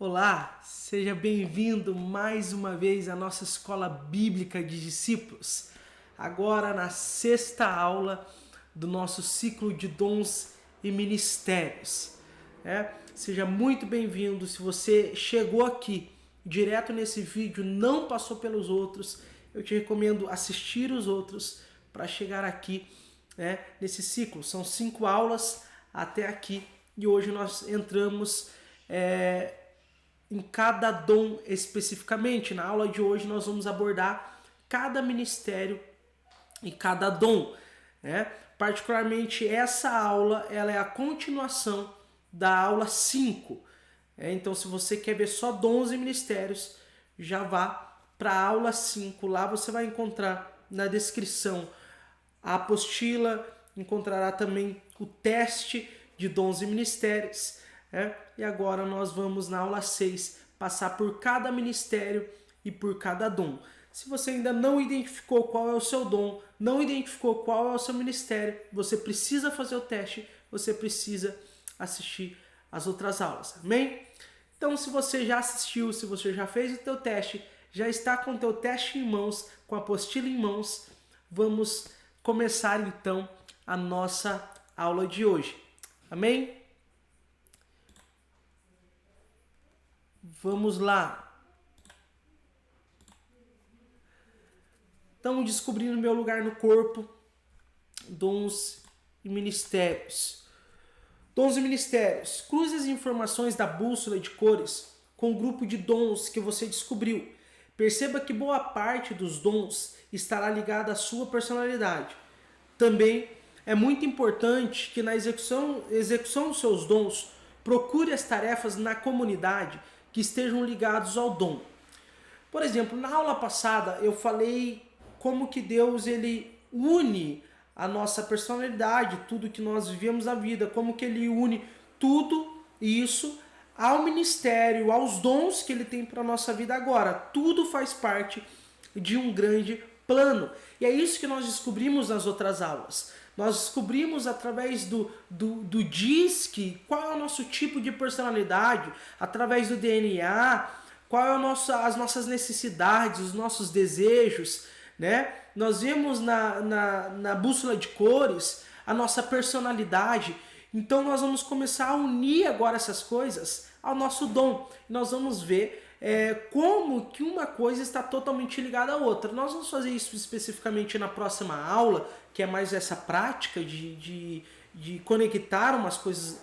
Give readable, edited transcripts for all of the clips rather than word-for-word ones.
Olá, seja bem-vindo mais uma vez à nossa Escola Bíblica de Discípulos. Agora na sexta aula do nosso ciclo de dons e ministérios. Seja muito bem-vindo. Se você chegou aqui direto nesse vídeo, não passou pelos outros, eu te recomendo assistir os outros para chegar aqui nesse ciclo. São 5 aulas até aqui e hoje nós entramos em cada dom especificamente. Na aula de hoje nós vamos abordar cada ministério e cada dom. Particularmente essa aula ela é a continuação da aula 5. Então se você quer ver só dons e ministérios, já vá para a aula 5. Lá você vai encontrar na descrição a apostila, encontrará também o teste de dons e ministérios. E agora nós vamos na aula 6 passar por cada ministério e por cada dom. Se você ainda não identificou qual é o seu dom, não identificou qual é o seu ministério, você precisa fazer o teste, você precisa assistir as outras aulas, amém? Então se você já assistiu, se você já fez o teu teste, já está com o teu teste em mãos, com a apostila em mãos, vamos começar então a nossa aula de hoje, amém? Vamos lá. Então, descobrindo meu lugar no corpo, dons e ministérios. Dons e ministérios. Cruze as informações da bússola de cores com o grupo de dons que você descobriu. Perceba que boa parte dos dons estará ligada à sua personalidade. Também é muito importante que na execução dos seus dons, procure as tarefas na comunidade que estejam ligados ao dom. Por exemplo, na aula passada eu falei como que Deus ele une a nossa personalidade, tudo que nós vivemos na vida, como que ele une tudo isso ao ministério, aos dons que ele tem para a nossa vida agora. Tudo faz parte de um grande plano. E é isso que nós descobrimos nas outras aulas. Nós descobrimos através do DISC qual é o nosso tipo de personalidade, através do DNA, qual é as nossas necessidades, os nossos desejos, né? Nós vemos na bússola de cores a nossa personalidade. Então nós vamos começar a unir agora essas coisas ao nosso dom. Nós vamos ver como que uma coisa está totalmente ligada à outra. Nós vamos fazer isso especificamente na próxima aula, que é mais essa prática de conectar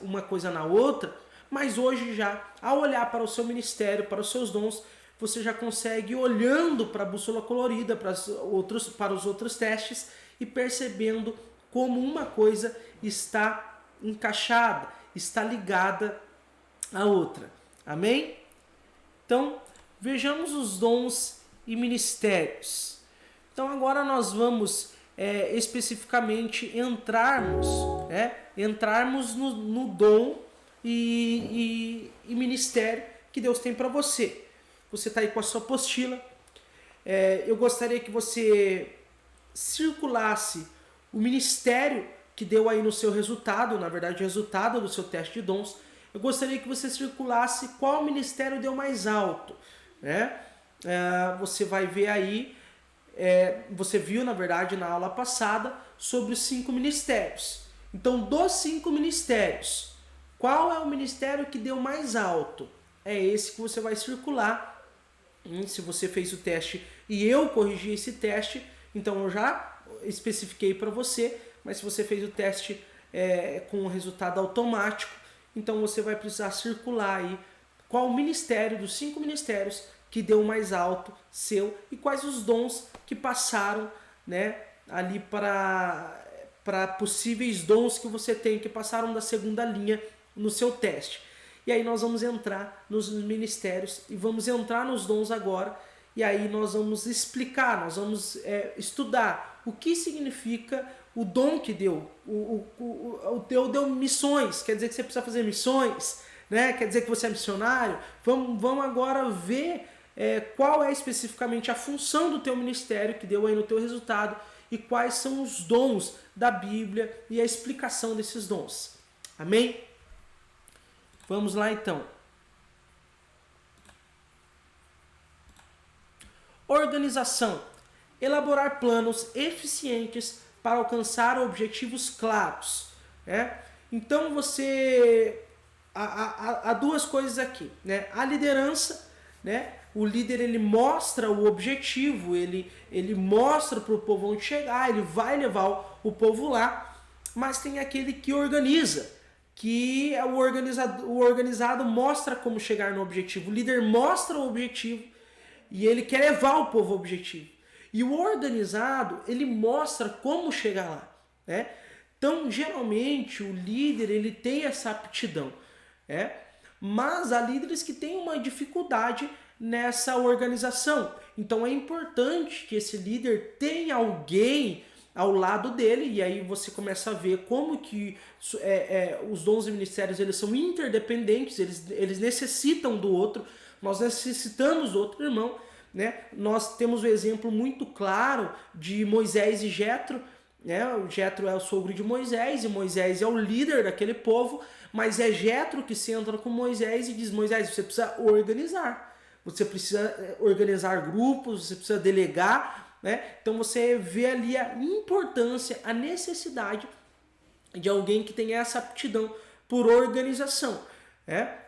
uma coisa na outra, mas hoje já, ao olhar para o seu ministério, para os seus dons, você já consegue, olhando para a bússola colorida, para os outros testes, e percebendo como uma coisa está encaixada, está ligada à outra. Amém? Então, vejamos os dons e ministérios. Então, agora nós vamos especificamente entrarmos no dom e ministério que Deus tem para você. Você está aí com a sua apostila. Eu gostaria que você circulasse o ministério que deu aí no seu resultado, na verdade o resultado do seu teste de dons. Eu gostaria que você circulasse qual ministério deu mais alto. Você vai ver aí, você viu na verdade na aula passada sobre os 5 ministérios. Então dos 5 ministérios, qual é o ministério que deu mais alto? É esse que você vai circular. Se você fez o teste e eu corrigi esse teste, então eu já especifiquei para você, mas se você fez o teste com o resultado automático, então você vai precisar circular aí qual o ministério dos 5 ministérios que deu mais alto seu e quais os dons que passaram, ali para possíveis dons que você tem, que passaram da segunda linha no seu teste. E aí nós vamos entrar nos ministérios e vamos entrar nos dons agora. E aí nós vamos explicar, nós vamos estudar o que significa o dom que deu. O Deus deu missões, quer dizer que você precisa fazer missões, quer dizer que você é missionário. Vamos agora ver qual é especificamente a função do teu ministério que deu aí no teu resultado e quais são os dons da Bíblia e a explicação desses dons. Amém? Vamos lá então. organização. Elaborar planos eficientes para alcançar objetivos claros. Né? Então há duas coisas aqui. Né? A liderança, né? O líder ele mostra o objetivo, ele mostra para o povo onde chegar, ele vai levar o povo lá, mas tem aquele que organiza, que é o organizado mostra como chegar no objetivo. O líder mostra o objetivo e ele quer levar o povo ao objetivo. E o organizado, ele mostra como chegar lá. Né? Então, geralmente, o líder ele tem essa aptidão. Né? Mas há líderes que têm uma dificuldade nessa organização. Então, é importante que esse líder tenha alguém ao lado dele, e aí você começa a ver como que os dons e ministérios eles são interdependentes, eles necessitam do outro, nós necessitamos do outro irmão. Né? Nós temos um exemplo muito claro de Moisés e Jetro. Né? O Jetro é o sogro de Moisés e Moisés é o líder daquele povo, mas é Jetro que se entra com Moisés e diz: Moisés, você precisa organizar, você precisa organizar grupos, você precisa delegar. Né? Então você vê ali a importância, a necessidade de alguém que tenha essa aptidão por organização.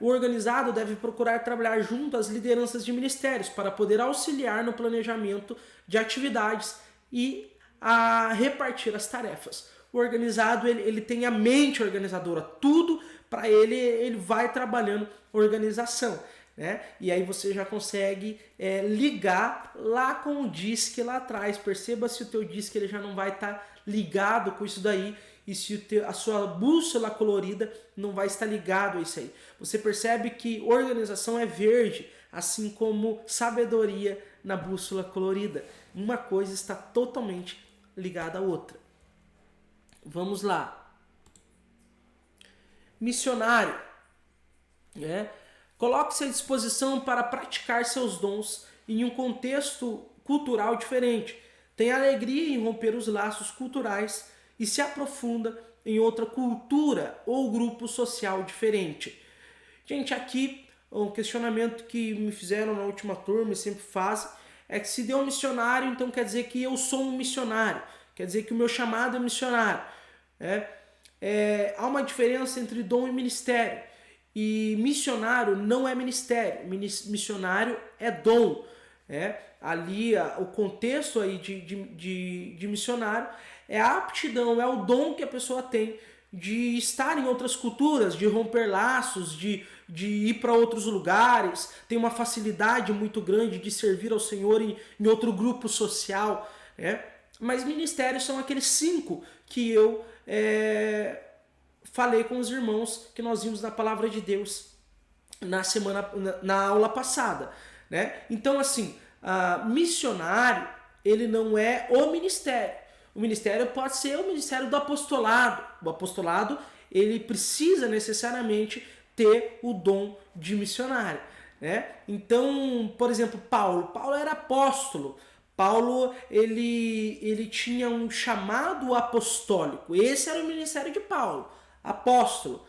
O organizado deve procurar trabalhar junto às lideranças de ministérios para poder auxiliar no planejamento de atividades e a repartir as tarefas. O organizado ele tem a mente organizadora, tudo para ele vai trabalhando organização. Né? E aí você já consegue ligar lá com o DISC lá atrás. Perceba se o teu DISC ele já não vai estar ligado com isso daí, e se a sua bússola colorida não vai estar ligado a isso aí. Você percebe que organização é verde, assim como sabedoria na bússola colorida. Uma coisa está totalmente ligada à outra. Vamos lá. Missionário. Coloque-se à disposição para praticar seus dons em um contexto cultural diferente. Tenha alegria em romper os laços culturais e se aprofunda em outra cultura ou grupo social diferente. Gente, aqui um questionamento que me fizeram na última turma e sempre fazem é que se deu um missionário, então quer dizer que eu sou um missionário, quer dizer que o meu chamado é missionário. Há uma diferença entre dom e ministério. E missionário não é ministério, missionário é dom. Ali o contexto aí de missionário é a aptidão, é o dom que a pessoa tem de estar em outras culturas, de romper laços, de ir para outros lugares, tem uma facilidade muito grande de servir ao Senhor em outro grupo social. Mas ministérios são aqueles 5 que eu falei com os irmãos que nós vimos na palavra de Deus na aula passada. Então, assim, missionário, ele não é o ministério. O ministério pode ser o ministério do apostolado. O apostolado, ele precisa necessariamente ter o dom de missionário. Então, por exemplo, Paulo era apóstolo. Paulo, ele tinha um chamado apostólico. Esse era o ministério de Paulo, apóstolo.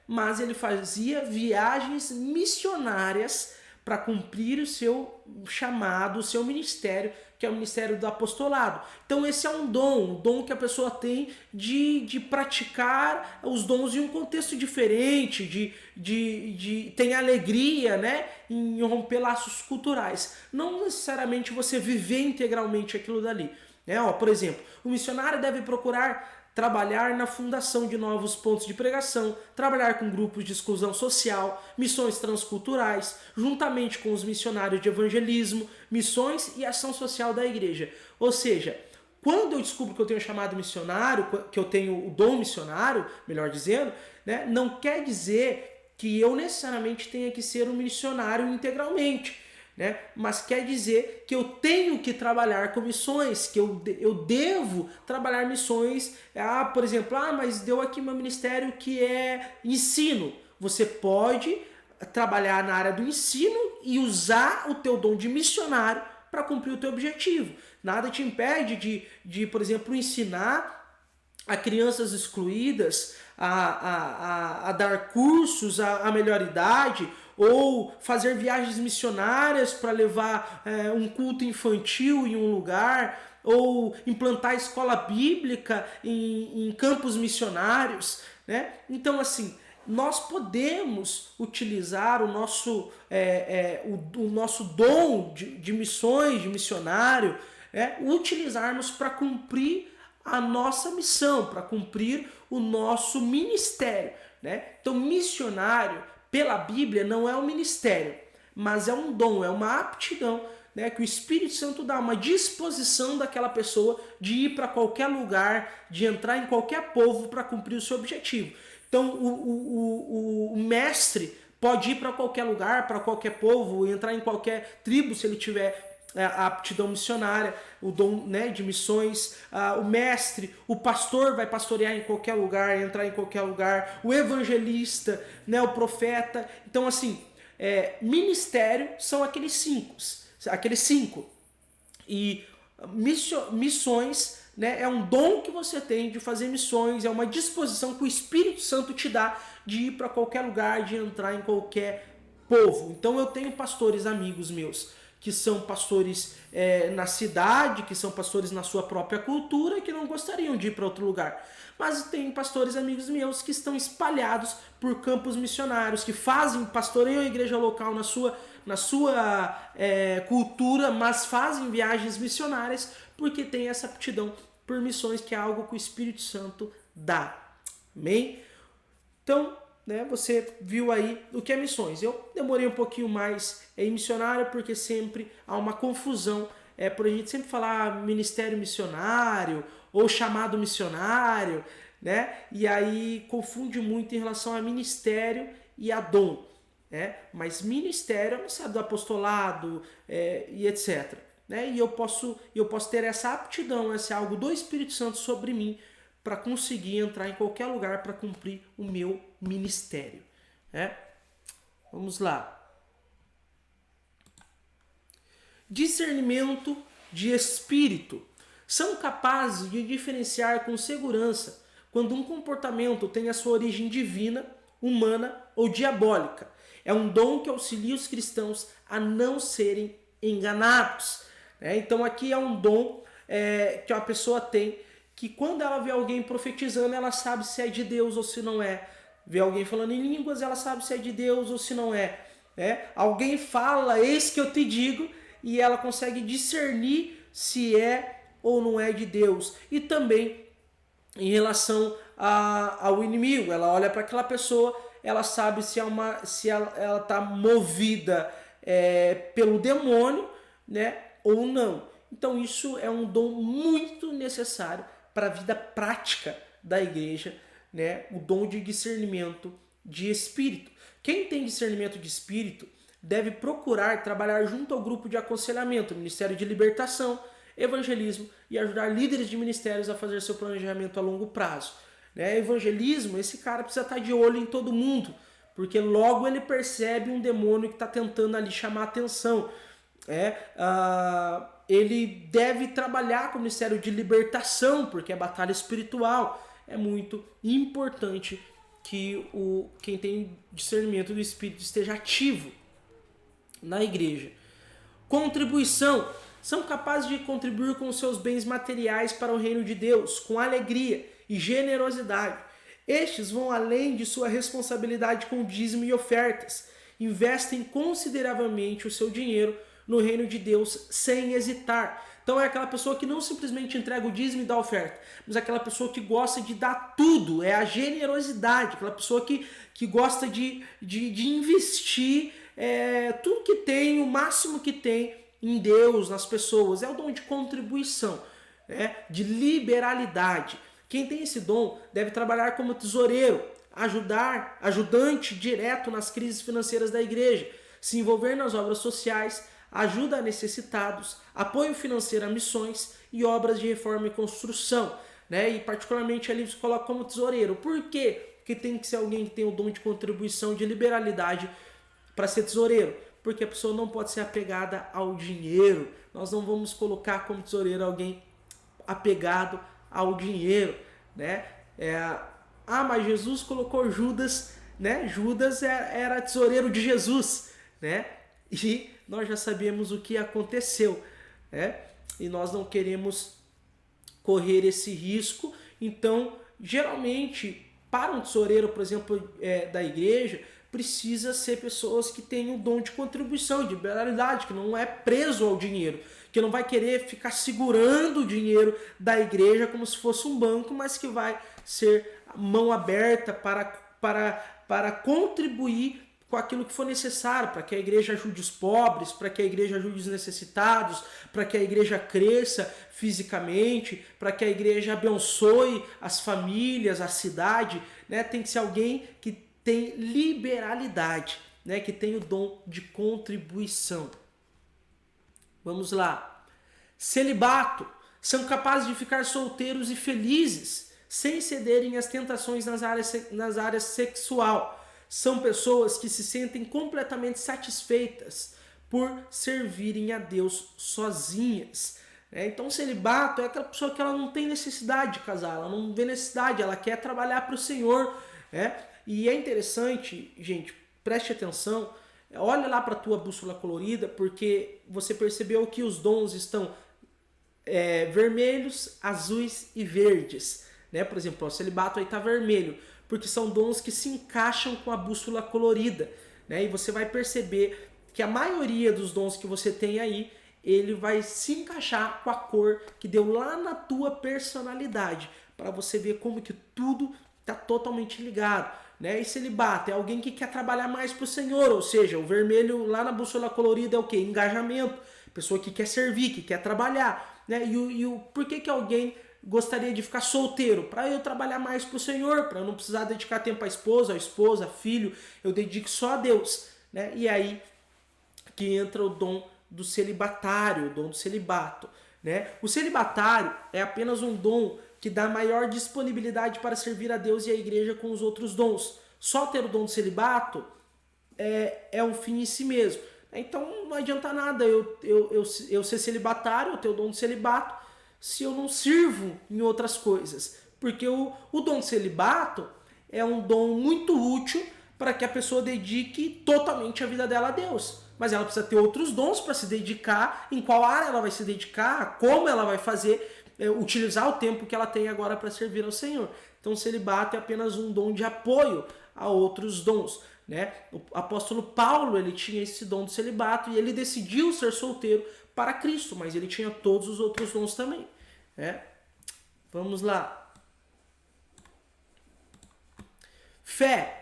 Mas ele fazia viagens missionárias para cumprir o seu chamado, o seu ministério, que é o ministério do apostolado. Então esse é um dom que a pessoa tem de praticar os dons em um contexto diferente, tem alegria, em romper laços culturais. Não necessariamente você viver integralmente aquilo dali. Por exemplo, o missionário deve procurar trabalhar na fundação de novos pontos de pregação, trabalhar com grupos de exclusão social, missões transculturais, juntamente com os missionários de evangelismo, missões e ação social da igreja. Ou seja, quando eu descubro que eu tenho chamado missionário, que eu tenho o dom missionário, melhor dizendo, não quer dizer que eu necessariamente tenha que ser um missionário integralmente. Mas quer dizer que eu tenho que trabalhar com missões, que eu devo trabalhar missões. Por exemplo, mas deu aqui meu ministério que é ensino. Você pode trabalhar na área do ensino e usar o teu dom de missionário para cumprir o teu objetivo. Nada te impede de, por exemplo, ensinar a crianças excluídas, a dar cursos à melhor idade, ou fazer viagens missionárias para levar um culto infantil em um lugar, ou implantar escola bíblica em campos missionários, né? Então, assim, nós podemos utilizar o nosso dom de missões, de missionário, utilizarmos para cumprir a nossa missão, para cumprir o nosso ministério, né? Então, missionário, pela Bíblia, não é um ministério, mas é um dom, é uma aptidão, né, que o Espírito Santo dá, uma disposição daquela pessoa de ir para qualquer lugar, de entrar em qualquer povo para cumprir o seu objetivo. Então, o mestre pode ir para qualquer lugar, para qualquer povo, entrar em qualquer tribo se ele tiver a aptidão missionária, o dom, né, de missões. O mestre, o pastor vai pastorear em qualquer lugar, entrar em qualquer lugar, o evangelista, né, o profeta. Então, assim, ministério são aqueles cinco. E missões, né, é um dom que você tem de fazer missões, é uma disposição que o Espírito Santo te dá de ir para qualquer lugar, de entrar em qualquer povo. Então eu tenho pastores amigos meus que são pastores na cidade, que são pastores na sua própria cultura, que não gostariam de ir para outro lugar. Mas tem pastores amigos meus que estão espalhados por campos missionários, que pastoreiam a igreja local na sua cultura, mas fazem viagens missionárias porque tem essa aptidão por missões, que é algo que o Espírito Santo dá. Amém? Então, né, você viu aí o que é missões. Eu demorei um pouquinho mais em missionário porque sempre há uma confusão por a gente sempre falar ministério missionário ou chamado missionário, né? E aí confunde muito em relação a ministério e a dom, né? Mas ministério é o ministério do apostolado e etc. Né? E eu posso ter essa aptidão, esse algo do Espírito Santo sobre mim para conseguir entrar em qualquer lugar para cumprir o meu ministério. Né? Vamos lá. Discernimento de espírito. São capazes de diferenciar com segurança quando um comportamento tem a sua origem divina, humana ou diabólica. É um dom que auxilia os cristãos a não serem enganados. Então aqui é um dom que a pessoa tem, que quando ela vê alguém profetizando, ela sabe se é de Deus ou se não é. Vê alguém falando em línguas, ela sabe se é de Deus ou se não é. Alguém fala, eis que eu te digo, e ela consegue discernir se é ou não é de Deus. E também em relação ao inimigo, ela olha para aquela pessoa, ela sabe se ela está movida pelo demônio, né, ou não. Então isso é um dom muito necessário para a vida prática da igreja, né? O dom de discernimento de espírito. Quem tem discernimento de espírito deve procurar trabalhar junto ao grupo de aconselhamento, Ministério de Libertação, Evangelismo, e ajudar líderes de ministérios a fazer seu planejamento a longo prazo. Né? Evangelismo, esse cara precisa estar de olho em todo mundo, porque logo ele percebe um demônio que está tentando ali chamar a atenção. Ele deve trabalhar com o Ministério de Libertação, porque é batalha espiritual. É muito importante que quem tem discernimento do Espírito esteja ativo na igreja. Contribuição. São capazes de contribuir com seus bens materiais para o reino de Deus, com alegria e generosidade. Estes vão além de sua responsabilidade com dízimo e ofertas. Investem consideravelmente o seu dinheiro no reino de Deus sem hesitar. Então é aquela pessoa que não simplesmente entrega o dízimo e dá oferta, mas é aquela pessoa que gosta de dar tudo, é a generosidade, aquela pessoa que gosta de investir tudo que tem, o máximo que tem em Deus, nas pessoas. É o dom de contribuição, de liberalidade. Quem tem esse dom deve trabalhar como tesoureiro, ajudante direto nas crises financeiras da igreja, se envolver nas obras sociais, ajuda a necessitados, apoio financeiro a missões e obras de reforma e construção. E particularmente ali se coloca como tesoureiro. Por quê? Porque tem que ser alguém que tem o dom de contribuição, de liberalidade para ser tesoureiro. Porque a pessoa não pode ser apegada ao dinheiro. Nós não vamos colocar como tesoureiro alguém apegado ao dinheiro. né? Mas Jesus colocou Judas, né? Judas era tesoureiro de Jesus, né? E nós já sabemos o que aconteceu, né? E nós não queremos correr esse risco. Então, geralmente, para um tesoureiro, por exemplo, da igreja, precisa ser pessoas que tenham dom de contribuição, de liberalidade, que não é preso ao dinheiro, que não vai querer ficar segurando o dinheiro da igreja como se fosse um banco, mas que vai ser mão aberta para contribuir com aquilo que for necessário, para que a igreja ajude os pobres, para que a igreja ajude os necessitados, para que a igreja cresça fisicamente, para que a igreja abençoe as famílias, a cidade, né? Tem que ser alguém que tem liberalidade, né? Que tem o dom de contribuição. Vamos lá. Celibato. São capazes de ficar solteiros e felizes, sem cederem às tentações nas áreas sexual. São pessoas que se sentem completamente satisfeitas por servirem a Deus sozinhas. Então, o celibato é aquela pessoa que ela não tem necessidade de casar, ela não vê necessidade, ela quer trabalhar para o Senhor. E é interessante, gente, preste atenção, olha lá para a tua bússola colorida, porque você percebeu que os dons estão vermelhos, azuis e verdes. Por exemplo, o celibato aí está vermelho, porque são dons que se encaixam com a bússola colorida, né? E você vai perceber que a maioria dos dons que você tem aí, ele vai se encaixar com a cor que deu lá na tua personalidade, para você ver como que tudo está totalmente ligado, né? E celibato é alguém que quer trabalhar mais para o Senhor, ou seja, o vermelho lá na bússola colorida é o quê? Engajamento, pessoa que quer servir, que quer trabalhar, né? Por que alguém gostaria de ficar solteiro? Para eu trabalhar mais para o Senhor, para eu não precisar dedicar tempo à esposa, filho, eu dedico só a Deus, né? E aí que entra o dom do celibatário, o dom do celibato, né? O celibatário é apenas um dom que dá maior disponibilidade para servir a Deus e a igreja com os outros dons. Só ter o dom do celibato é um fim em si mesmo. Então não adianta nada eu ser celibatário, eu ter o dom do celibato, se eu não sirvo em outras coisas. Porque o dom do celibato é um dom muito útil para que a pessoa dedique totalmente a vida dela a Deus. Mas ela precisa ter outros dons para se dedicar, em qual área ela vai se dedicar, como ela vai fazer, utilizar o tempo que ela tem agora para servir ao Senhor. Então o celibato é apenas um dom de apoio a outros dons, né? O apóstolo Paulo, ele tinha esse dom do celibato e ele decidiu ser solteiro para Cristo, mas ele tinha todos os outros dons também, né? Vamos lá. Fé.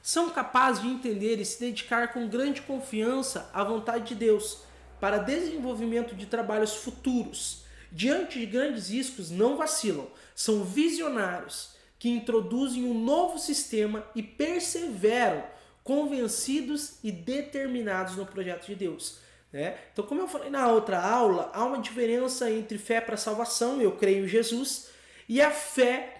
São capazes de entender e se dedicar com grande confiança à vontade de Deus para desenvolvimento de trabalhos futuros. Diante de grandes riscos, não vacilam. São visionários que introduzem um novo sistema e perseveram, convencidos e determinados no projeto de Deus. Então, como eu falei na outra aula, há uma diferença entre fé para salvação, eu creio em Jesus, e a fé,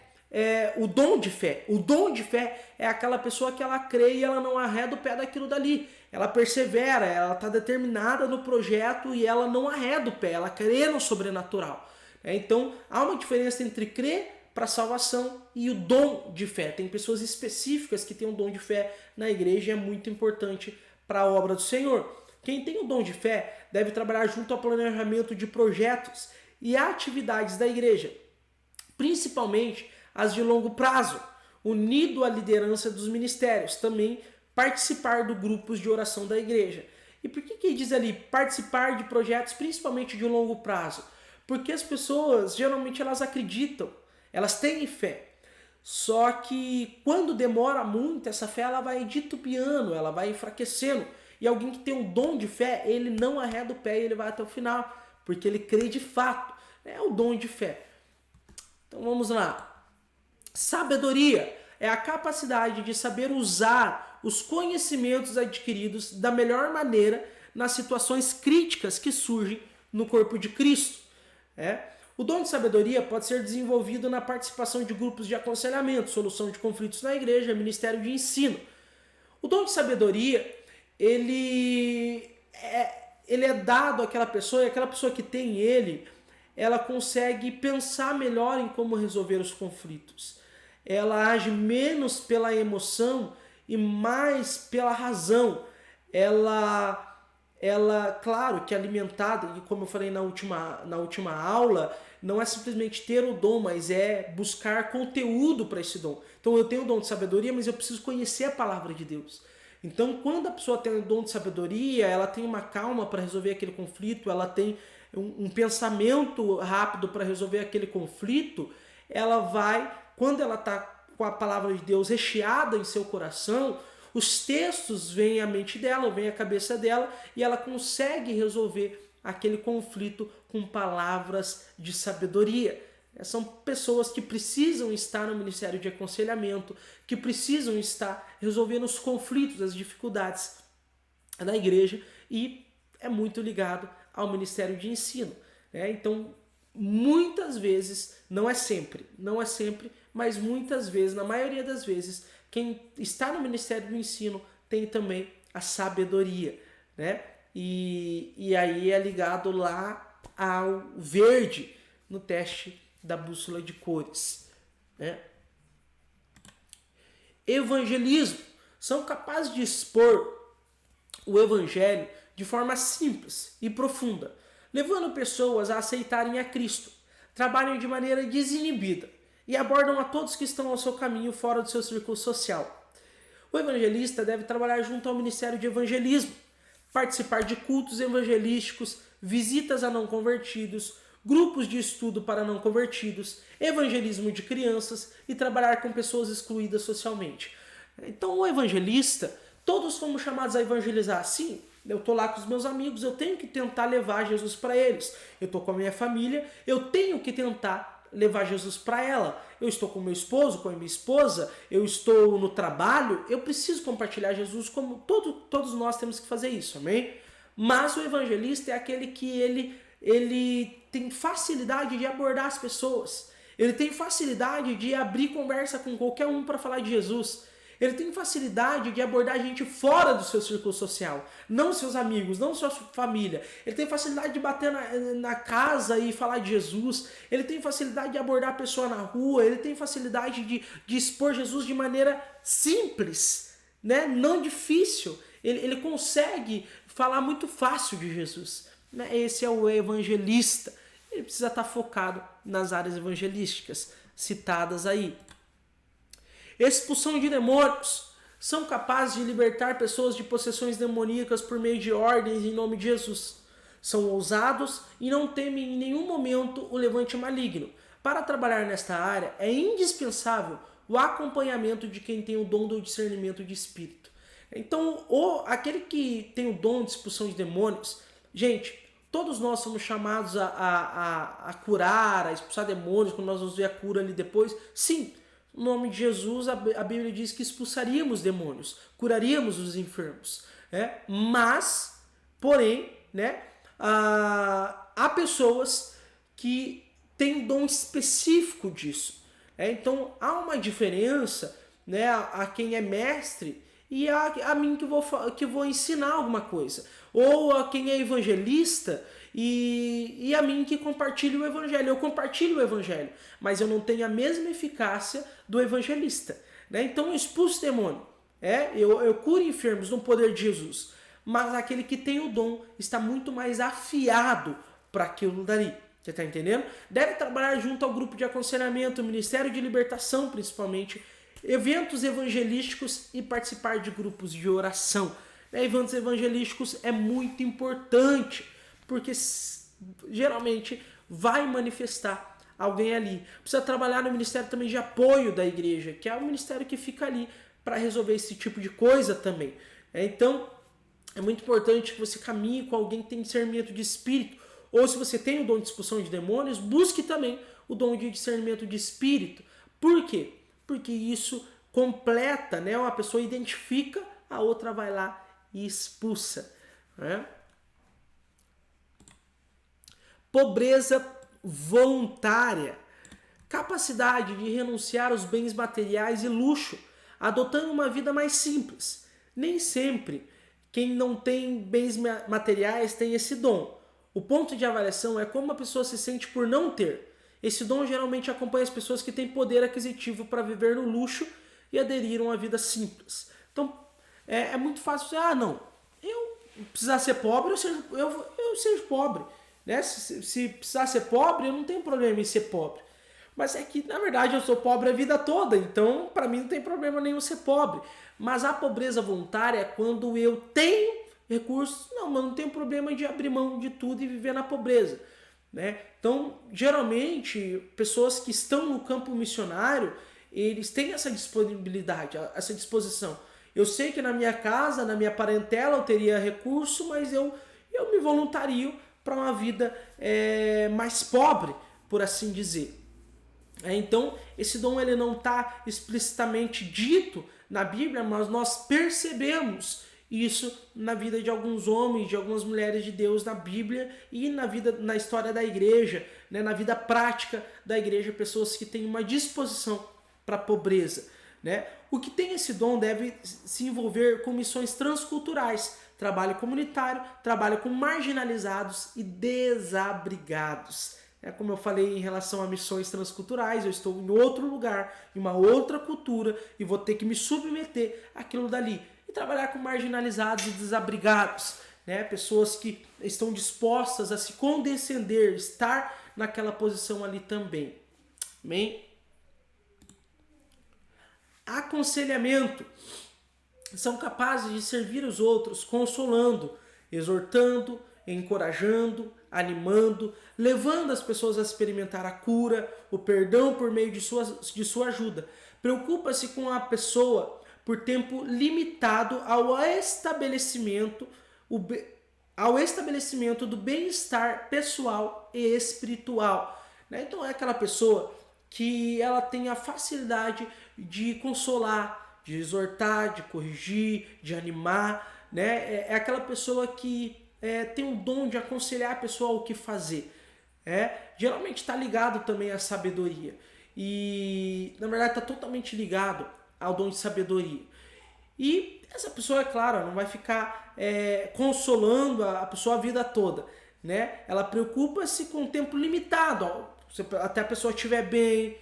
o dom de fé. O dom de fé é aquela pessoa que ela crê e ela não arreda o pé daquilo dali. Ela persevera, ela está determinada no projeto e ela não arreda o pé, ela crê no sobrenatural. Então, há uma diferença entre crer para salvação e o dom de fé. Tem pessoas específicas que têm um dom de fé na igreja e é muito importante para a obra do Senhor. Quem tem o dom de fé deve trabalhar junto ao planejamento de projetos e atividades da igreja, principalmente as de longo prazo, unido à liderança dos ministérios, também participar de grupos de oração da igreja. E por que diz ali participar de projetos principalmente de longo prazo? Porque as pessoas, geralmente, elas acreditam, elas têm fé. Só que quando demora muito, essa fé ela vai titubeando, ela vai enfraquecendo. E alguém que tem um dom de fé, ele não arreda o pé e ele vai até o final, porque ele crê de fato. É o dom de fé. Então vamos lá. Sabedoria é a capacidade de saber usar os conhecimentos adquiridos da melhor maneira nas situações críticas que surgem no corpo de Cristo. O dom de sabedoria pode ser desenvolvido na participação de grupos de aconselhamento, solução de conflitos na igreja, ministério de ensino. O dom de sabedoria, ele é dado àquela pessoa, e aquela pessoa que tem ele, ela consegue pensar melhor em como resolver os conflitos. Ela age menos pela emoção e mais pela razão. Ela, claro, que é alimentada, e como eu falei na última aula, não é simplesmente ter o dom, mas é buscar conteúdo para esse dom. Então eu tenho o dom de sabedoria, mas eu preciso conhecer a palavra de Deus. Então quando a pessoa tem o dom de sabedoria, ela tem uma calma para resolver aquele conflito, ela tem um pensamento rápido para resolver aquele conflito, ela vai, quando ela está com a palavra de Deus recheada em seu coração, os textos vêm à mente dela, vêm à cabeça dela e ela consegue resolver aquele conflito com palavras de sabedoria. São pessoas que precisam estar no ministério de aconselhamento, que precisam estar resolvendo os conflitos, as dificuldades da igreja e é muito ligado ao ministério de ensino. Então, muitas vezes, não é sempre, mas muitas vezes, na maioria das vezes, quem está no ministério do ensino tem também a sabedoria, né? E aí é ligado lá ao verde no teste da bússola de cores, né? Evangelismo. São capazes de expor o evangelho de forma simples e profunda, levando pessoas a aceitarem a Cristo. Trabalham de maneira desinibida e abordam a todos que estão ao seu caminho fora do seu círculo social. O evangelista deve trabalhar junto ao ministério de evangelismo, participar de cultos evangelísticos, visitas a não convertidos, grupos de estudo para não convertidos, evangelismo de crianças e trabalhar com pessoas excluídas socialmente. Então o evangelista, todos fomos chamados a evangelizar. Sim, eu estou lá com os meus amigos, eu tenho que tentar levar Jesus para eles. Eu estou com a minha família, eu tenho que tentar levar Jesus para ela. Eu estou com meu esposo, com a minha esposa, eu estou no trabalho, eu preciso compartilhar Jesus como todos nós temos que fazer isso, amém? Mas o evangelista é aquele que ele tem facilidade de abordar as pessoas. Ele tem facilidade de abrir conversa com qualquer um para falar de Jesus. Ele tem facilidade de abordar gente fora do seu círculo social, não seus amigos, não sua família. Ele tem facilidade de bater na casa e falar de Jesus. Ele tem facilidade de abordar a pessoa na rua. Ele tem facilidade de expor Jesus de maneira simples, né? Não difícil. Ele consegue falar muito fácil de Jesus. Esse é o evangelista. Ele precisa estar focado nas áreas evangelísticas citadas aí. Expulsão de demônios. São capazes de libertar pessoas de possessões demoníacas por meio de ordens em nome de Jesus. São ousados e não temem em nenhum momento o levante maligno. Para trabalhar nesta área, é indispensável o acompanhamento de quem tem o dom do discernimento de espírito. Então, aquele que tem o dom de expulsão de demônios, gente, todos nós somos chamados a curar, a expulsar demônios, quando nós vamos ver a cura ali depois. Sim, no nome de Jesus, a Bíblia diz que expulsaríamos demônios, curaríamos os enfermos. Mas, porém, há pessoas que têm um dom específico disso. Então, há uma diferença, a quem é mestre e a mim que vou ensinar alguma coisa. Ou a quem é evangelista e a mim que compartilha o evangelho. Eu compartilho o evangelho, mas eu não tenho a mesma eficácia do evangelista. Então eu expulso demônio. Eu curo enfermos no poder de Jesus. Mas aquele que tem o dom está muito mais afiado para aquilo dali. Você está entendendo? Deve trabalhar junto ao grupo de aconselhamento, Ministério de Libertação principalmente, eventos evangelísticos e participar de grupos de oração. Eventos evangelísticos é muito importante, porque geralmente vai manifestar alguém ali. Precisa trabalhar no ministério também de apoio da igreja, que é o ministério que fica ali para resolver esse tipo de coisa também. Então, é muito importante que você caminhe com alguém que tem discernimento de espírito. Ou se você tem o dom de expulsão de demônios, busque também o dom de discernimento de espírito. Por quê? Porque isso completa, uma pessoa identifica, a outra vai lá e expulsa. Pobreza voluntária. Capacidade de renunciar aos bens materiais e luxo, adotando uma vida mais simples. Nem sempre quem não tem bens materiais tem esse dom. O ponto de avaliação é como a pessoa se sente por não ter. Esse dom geralmente acompanha as pessoas que têm poder aquisitivo para viver no luxo e aderiram a uma vida simples. Então, é muito fácil dizer, não, eu precisar ser pobre, eu seja pobre. Né? Se precisar ser pobre, eu não tenho problema em ser pobre. Mas é que, na verdade, eu sou pobre a vida toda, então para mim não tem problema nenhum ser pobre. Mas a pobreza voluntária é quando eu tenho recursos, mas não tenho problema de abrir mão de tudo e viver na pobreza. Né? Então, geralmente, pessoas que estão no campo missionário, eles têm essa disponibilidade, essa disposição. Eu sei que na minha casa, na minha parentela, eu teria recurso, mas eu me voluntario para uma vida mais pobre, por assim dizer. Então, esse dom ele não está explicitamente dito na Bíblia, mas nós percebemos isso na vida de alguns homens, de algumas mulheres de Deus na Bíblia e na história da igreja, né, na vida prática da igreja, pessoas que têm uma disposição para a pobreza. Né? O que tem esse dom deve se envolver com missões transculturais, trabalho comunitário, trabalho com marginalizados e desabrigados. Como eu falei em relação a missões transculturais, eu estou em outro lugar, em uma outra cultura e vou ter que me submeter àquilo dali. E trabalhar com marginalizados e desabrigados, né? Pessoas que estão dispostas a se condescender, estar naquela posição ali também. Amém? Aconselhamento. São capazes de servir os outros, consolando, exortando, encorajando, animando, levando as pessoas a experimentar a cura, o perdão por meio de sua ajuda. Preocupa-se com a pessoa por tempo limitado ao estabelecimento do bem-estar pessoal e espiritual. Né? Então é aquela pessoa que ela tem a facilidade de consolar, de exortar, de corrigir, de animar. Né? É aquela pessoa que tem o dom de aconselhar a pessoa o que fazer. Geralmente está ligado também à sabedoria. E na verdade está totalmente ligado ao dom de sabedoria. E essa pessoa, é claro, não vai ficar consolando a pessoa a vida toda. Né? Ela preocupa-se com um tempo limitado, até a pessoa estiver bem,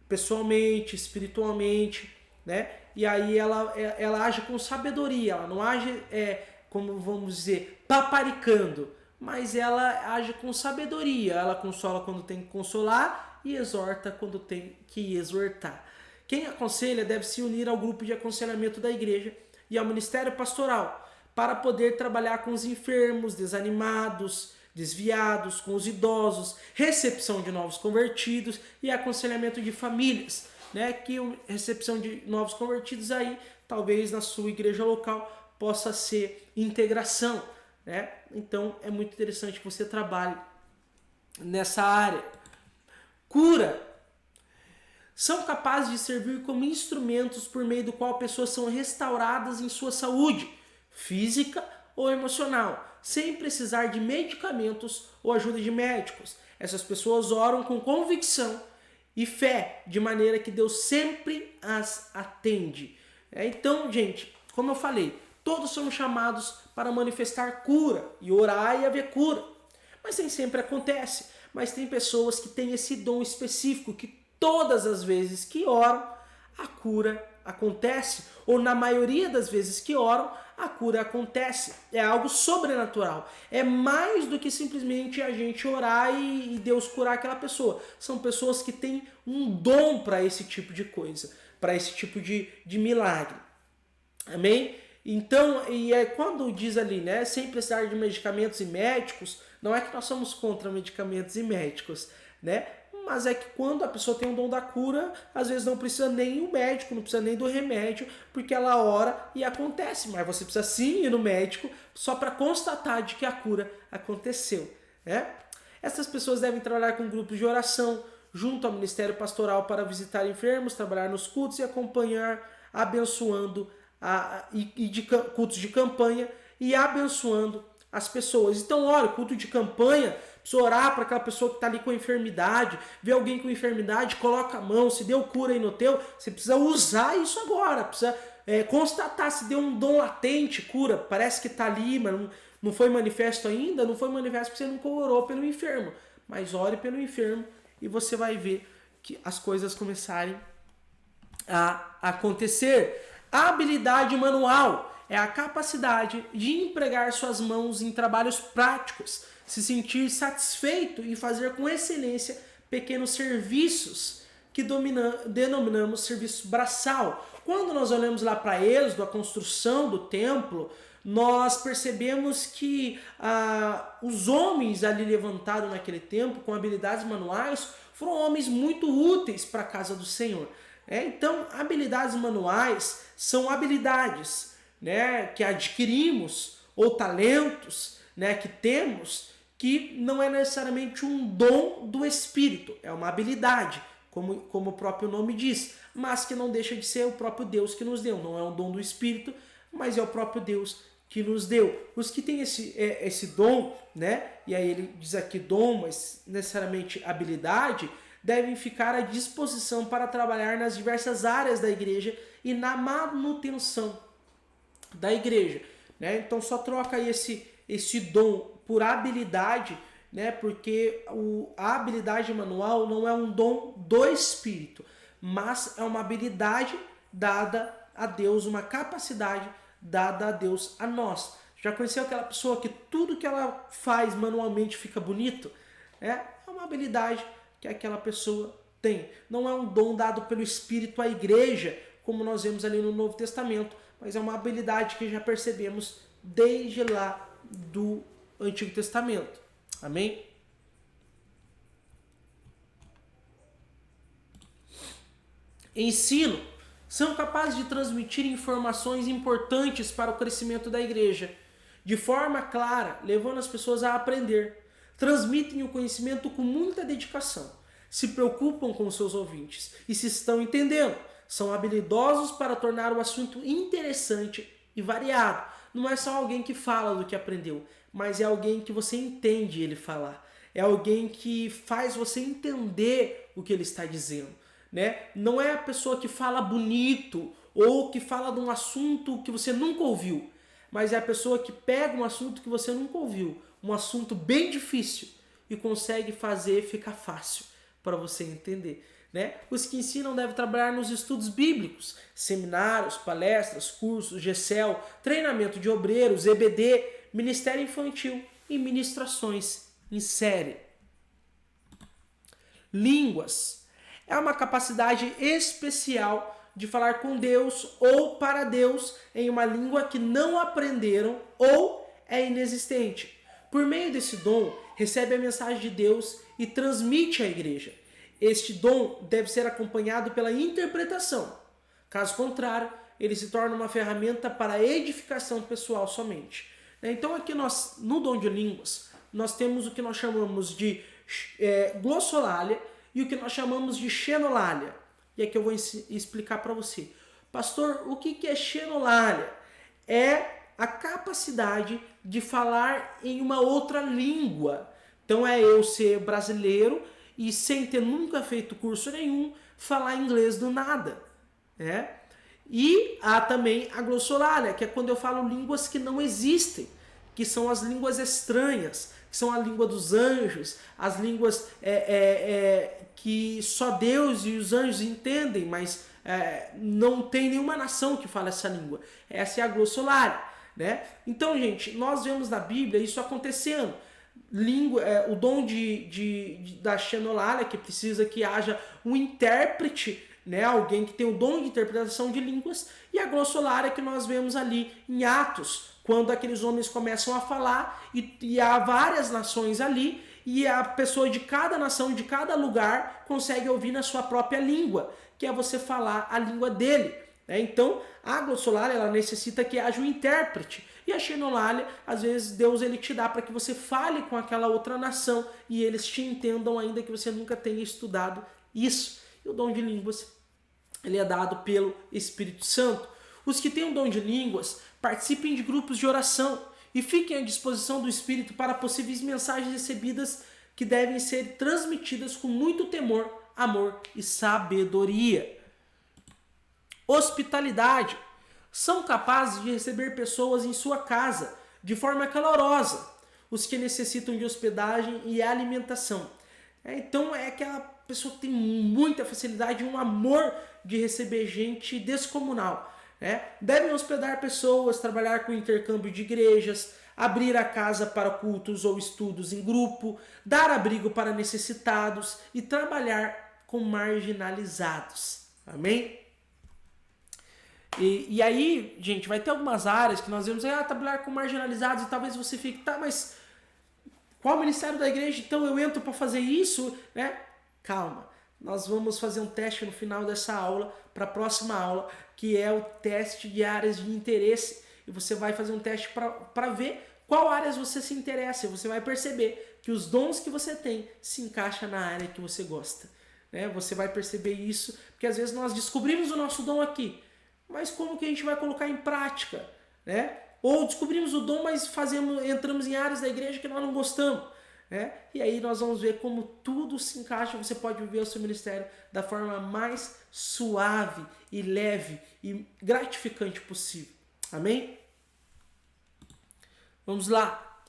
pessoalmente, espiritualmente. Né? E aí ela age com sabedoria, ela não age, como vamos dizer, paparicando, mas ela age com sabedoria. Ela consola quando tem que consolar e exorta quando tem que exortar. Quem aconselha deve se unir ao grupo de aconselhamento da igreja e ao ministério pastoral para poder trabalhar com os enfermos, desanimados, desviados, com os idosos, recepção de novos convertidos e aconselhamento de famílias. Né? Que recepção de novos convertidos aí, talvez na sua igreja local, possa ser integração. Né? Então é muito interessante que você trabalhe nessa área. Cura. São capazes de servir como instrumentos por meio do qual pessoas são restauradas em sua saúde física ou emocional, sem precisar de medicamentos ou ajuda de médicos. Essas pessoas oram com convicção e fé, de maneira que Deus sempre as atende. Então, gente, como eu falei, todos somos chamados para manifestar cura e orar e haver cura. Mas nem sempre acontece. Mas tem pessoas que têm esse dom específico, que todas as vezes que oram, a cura acontece. Ou na maioria das vezes que oram, a cura acontece. É algo sobrenatural. É mais do que simplesmente a gente orar e Deus curar aquela pessoa. São pessoas que têm um dom para esse tipo de coisa, para esse tipo de milagre. Amém? Então, quando diz ali, né, sem precisar de medicamentos e médicos, não é que nós somos contra medicamentos e médicos, né? Mas é que quando a pessoa tem o dom da cura, às vezes não precisa nem o médico, não precisa nem do remédio, porque ela ora e acontece. Mas você precisa sim ir no médico só para constatar de que a cura aconteceu. Né? Essas pessoas devem trabalhar com grupos de oração, junto ao Ministério Pastoral para visitar enfermos, trabalhar nos cultos e acompanhar, abençoando, cultos de campanha e abençoando as pessoas. Então, olha, culto de campanha, precisa orar para aquela pessoa que está ali com enfermidade, vê alguém com enfermidade, coloca a mão, se deu cura aí no teu, você precisa usar isso agora, precisa constatar se deu um dom latente, cura, parece que está ali, mas não foi manifesto ainda, não foi manifesto porque você nunca orou pelo enfermo. Mas ore pelo enfermo e você vai ver que as coisas começarem a acontecer. A habilidade manual é a capacidade de empregar suas mãos em trabalhos práticos, se sentir satisfeito e fazer com excelência pequenos serviços que denominamos serviço braçal. Quando nós olhamos lá para Êxodo, a construção do templo, nós percebemos que os homens ali levantados naquele tempo, com habilidades manuais, foram homens muito úteis para a casa do Senhor. Então, habilidades manuais são habilidades, né, que adquirimos, ou talentos, né, que temos, que não é necessariamente um dom do Espírito, é uma habilidade, como o próprio nome diz, mas que não deixa de ser o próprio Deus que nos deu. Não é um dom do Espírito, mas é o próprio Deus que nos deu. Os que têm esse dom, né, e aí ele diz aqui dom, mas necessariamente habilidade, devem ficar à disposição para trabalhar nas diversas áreas da igreja e na manutenção da igreja, né? Então só troca aí esse dom por habilidade, né? Porque a habilidade manual não é um dom do Espírito, mas é uma habilidade dada a Deus, uma capacidade dada a Deus a nós. Já conheceu aquela pessoa que tudo que ela faz manualmente fica bonito? É uma habilidade que aquela pessoa tem. Não é um dom dado pelo Espírito à igreja, como nós vemos ali no Novo Testamento, mas é uma habilidade que já percebemos desde lá do Antigo Testamento. Amém? Ensino. São capazes de transmitir informações importantes para o crescimento da igreja, de forma clara, levando as pessoas a aprender. Transmitem o conhecimento com muita dedicação, se preocupam com seus ouvintes e se estão entendendo. São habilidosos para tornar o assunto interessante e variado. Não é só alguém que fala do que aprendeu, mas é alguém que você entende ele falar. É alguém que faz você entender o que ele está dizendo, né? Não é a pessoa que fala bonito ou que fala de um assunto que você nunca ouviu, mas é a pessoa que pega um assunto que você nunca ouviu, um assunto bem difícil, e consegue fazer ficar fácil para você entender, né? Os que ensinam devem trabalhar nos estudos bíblicos, seminários, palestras, cursos, GECEL, treinamento de obreiros, EBD, ministério infantil e ministrações em série. Línguas. É uma capacidade especial de falar com Deus ou para Deus em uma língua que não aprenderam ou é inexistente. Por meio desse dom, recebe a mensagem de Deus e transmite à igreja. Este dom deve ser acompanhado pela interpretação. Caso contrário, ele se torna uma ferramenta para a edificação pessoal somente. Então aqui no dom de línguas, nós temos o que nós chamamos de glossolalia e o que nós chamamos de xenolalia. E aqui eu vou explicar para você. Pastor, o que é xenolalia? É a capacidade de falar em uma outra língua. Então é eu ser brasileiro e sem ter nunca feito curso nenhum, falar inglês do nada. Né? E há também a glossolalia, que é quando eu falo línguas que não existem, que são as línguas estranhas, que são a língua dos anjos, as línguas que só Deus e os anjos entendem, mas não tem nenhuma nação que fala essa língua. Essa é a glossolalia, né? Então, gente, nós vemos na Bíblia isso acontecendo. O dom da xenolalia, que precisa que haja um intérprete, né? Alguém que tem o dom de interpretação de línguas, e a glossolalia que nós vemos ali em Atos, quando aqueles homens começam a falar e há várias nações ali, e a pessoa de cada nação, de cada lugar, consegue ouvir na sua própria língua, que é você falar a língua dele. Então, a glossolalia ela necessita que haja um intérprete. E a xenolalia, às vezes, Deus ele te dá para que você fale com aquela outra nação e eles te entendam ainda que você nunca tenha estudado isso. E o dom de línguas ele é dado pelo Espírito Santo. Os que têm o dom de línguas participem de grupos de oração e fiquem à disposição do Espírito para possíveis mensagens recebidas que devem ser transmitidas com muito temor, amor e sabedoria. Hospitalidade. são capazes de receber pessoas em sua casa de forma calorosa, os que necessitam de hospedagem e alimentação. Então é aquela pessoa que tem muita facilidade e um amor de receber gente descomunal. Devem hospedar pessoas, trabalhar com intercâmbio de igrejas, abrir a casa para cultos ou estudos em grupo, dar abrigo para necessitados e trabalhar com marginalizados. Amém? E aí, gente, vai ter algumas áreas que nós vamos trabalhar com marginalizados e talvez você fique, tá, mas qual ministério da igreja então eu entro para fazer isso? Calma, nós vamos fazer um teste no final dessa aula, para a próxima aula, que é o teste de áreas de interesse. E você vai fazer um teste para ver qual áreas você se interessa. E você vai perceber que os dons que você tem se encaixam na área que você gosta. Você vai perceber isso, porque às vezes nós descobrimos o nosso dom aqui, mas como que a gente vai colocar em prática? Ou descobrimos o dom, mas entramos em áreas da igreja que nós não gostamos. E aí nós vamos ver como tudo se encaixa. Você pode viver o seu ministério da forma mais suave e leve e gratificante possível. Amém? Vamos lá.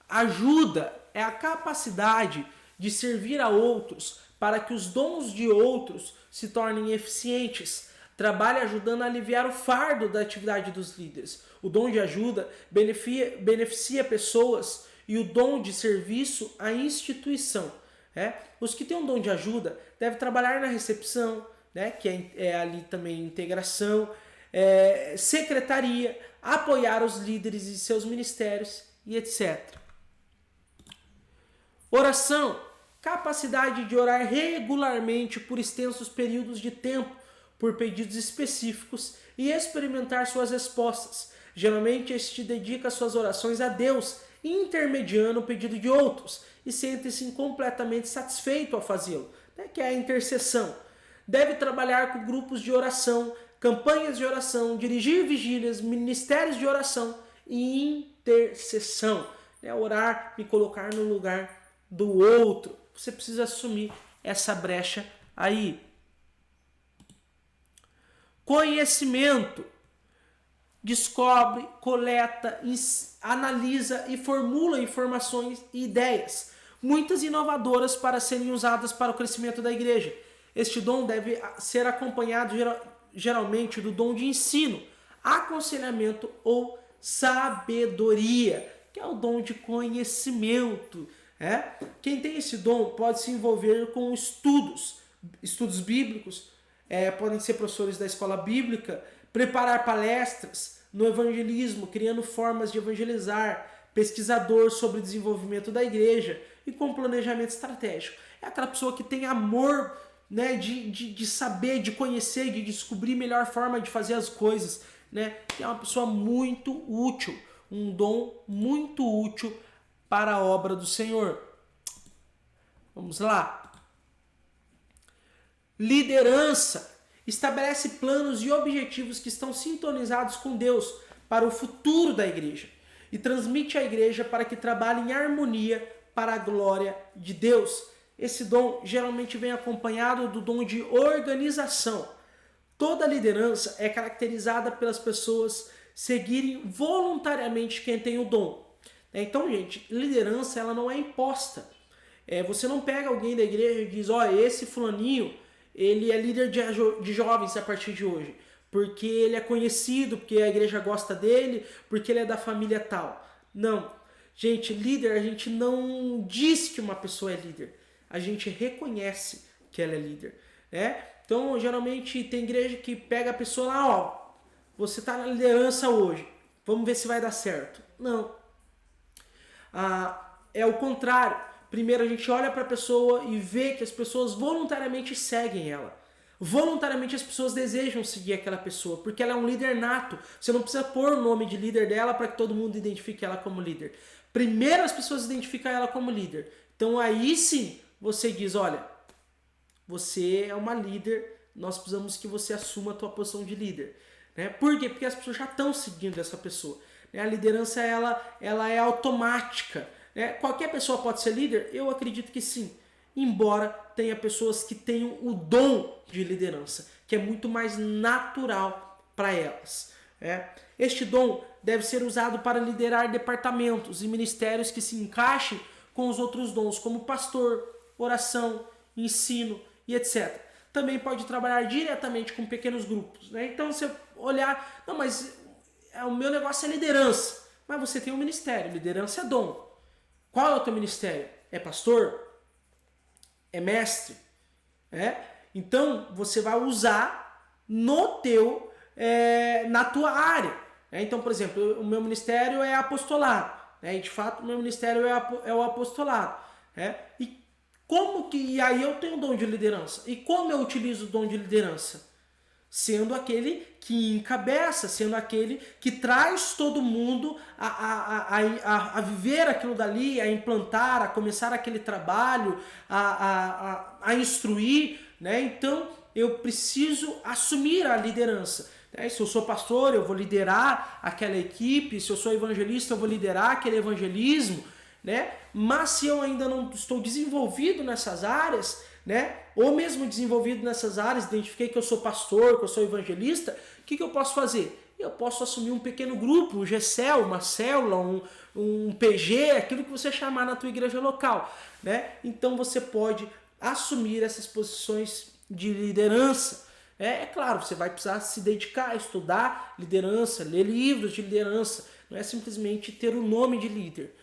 Ajuda é a capacidade de servir a outros para que os dons de outros se tornem eficientes. Trabalhe ajudando a aliviar o fardo da atividade dos líderes. O dom de ajuda beneficia pessoas e o dom de serviço a instituição. Os que têm um dom de ajuda devem trabalhar na recepção, que é ali também integração, secretaria, apoiar os líderes e seus ministérios e etc. Oração, capacidade de orar regularmente por extensos períodos de tempo, por pedidos específicos e experimentar suas respostas. Geralmente este dedica suas orações a Deus, intermediando o pedido de outros e sente-se completamente satisfeito ao fazê-lo, que é a intercessão. Deve trabalhar com grupos de oração, campanhas de oração, dirigir vigílias, ministérios de oração e intercessão. Orar e colocar no lugar do outro. Você precisa assumir essa brecha aí. Conhecimento. Descobre, coleta, analisa e formula informações e ideias, muitas inovadoras para serem usadas para o crescimento da igreja. Este dom deve ser acompanhado geralmente do dom de ensino, aconselhamento ou sabedoria, que é o dom de conhecimento. Quem tem esse dom pode se envolver com estudos bíblicos, podem ser professores da escola bíblica, preparar palestras no evangelismo, criando formas de evangelizar, pesquisador sobre desenvolvimento da igreja e com planejamento estratégico. É aquela pessoa que tem amor, de saber, de conhecer, de descobrir melhor forma de fazer as coisas. É uma pessoa muito útil, um dom muito útil para a obra do Senhor. Vamos lá. Liderança. Estabelece planos e objetivos que estão sintonizados com Deus para o futuro da igreja e transmite à igreja para que trabalhe em harmonia para a glória de Deus. Esse dom geralmente vem acompanhado do dom de organização. Toda liderança é caracterizada pelas pessoas seguirem voluntariamente quem tem o dom. Então, gente, liderança ela não é imposta. Você não pega alguém da igreja e diz, esse fulaninho, ele é líder de jovens a partir de hoje, porque ele é conhecido, porque a igreja gosta dele, porque ele é da família tal. Não. Gente, líder, a gente não diz que uma pessoa é líder. A gente reconhece que ela é líder. Então, geralmente, tem igreja que pega a pessoa lá, você está na liderança hoje, vamos ver se vai dar certo. Não. É o contrário. Primeiro a gente olha para a pessoa e vê que as pessoas voluntariamente seguem ela. Voluntariamente as pessoas desejam seguir aquela pessoa, porque ela é um líder nato. Você não precisa pôr o nome de líder dela para que todo mundo identifique ela como líder. Primeiro as pessoas identificam ela como líder. Então aí sim você diz, olha, você é uma líder, nós precisamos que você assuma a tua posição de líder. Por quê? Porque as pessoas já estão seguindo essa pessoa. A liderança ela é automática. Qualquer pessoa pode ser líder? Eu acredito que sim. Embora tenha pessoas que tenham o dom de liderança, que é muito mais natural para elas. Este dom deve ser usado para liderar departamentos e ministérios que se encaixem com os outros dons, como pastor, oração, ensino e etc. Também pode trabalhar diretamente com pequenos grupos. Então você olhar, não, mas o meu negócio é liderança, mas você tem um ministério, liderança é dom. Qual é o teu ministério? É pastor? É mestre? Então você vai usar na tua área. Então, por exemplo, o meu ministério é apostolado. E de fato o meu ministério é o apostolado. E aí eu tenho o dom de liderança. E como eu utilizo o dom de liderança? Sendo aquele que encabeça, sendo aquele que traz todo mundo a viver aquilo dali, a implantar, a começar aquele trabalho, a instruir. Então eu preciso assumir a liderança. Se eu sou pastor, eu vou liderar aquela equipe. Se eu sou evangelista, eu vou liderar aquele evangelismo. Mas se eu ainda não estou desenvolvido nessas áreas, ou mesmo desenvolvido nessas áreas, identifiquei que eu sou pastor, que eu sou evangelista, o que eu posso fazer? Eu posso assumir um pequeno grupo, um GCEL, uma célula, um PG, aquilo que você chamar na tua igreja local. Então você pode assumir essas posições de liderança. É claro, você vai precisar se dedicar a estudar liderança, ler livros de liderança, não é simplesmente ter o nome de líder.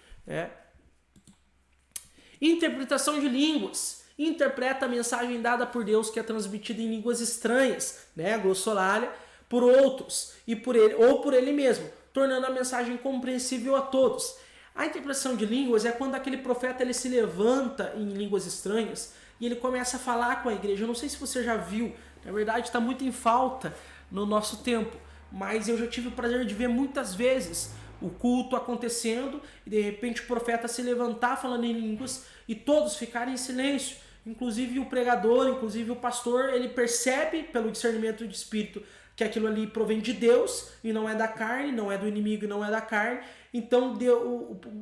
Interpretação de línguas. Interpreta a mensagem dada por Deus, que é transmitida em línguas estranhas, glossolalia, por outros ou por ele mesmo, tornando a mensagem compreensível a todos. A interpretação de línguas é quando aquele profeta ele se levanta em línguas estranhas e ele começa a falar com a igreja. Eu não sei se você já viu, na verdade está muito em falta no nosso tempo, mas eu já tive o prazer de ver muitas vezes o culto acontecendo e de repente o profeta se levantar falando em línguas e todos ficarem em silêncio, inclusive o pregador, inclusive o pastor, ele percebe pelo discernimento de espírito que aquilo ali provém de Deus e não é da carne, não é do inimigo e não é da carne. Então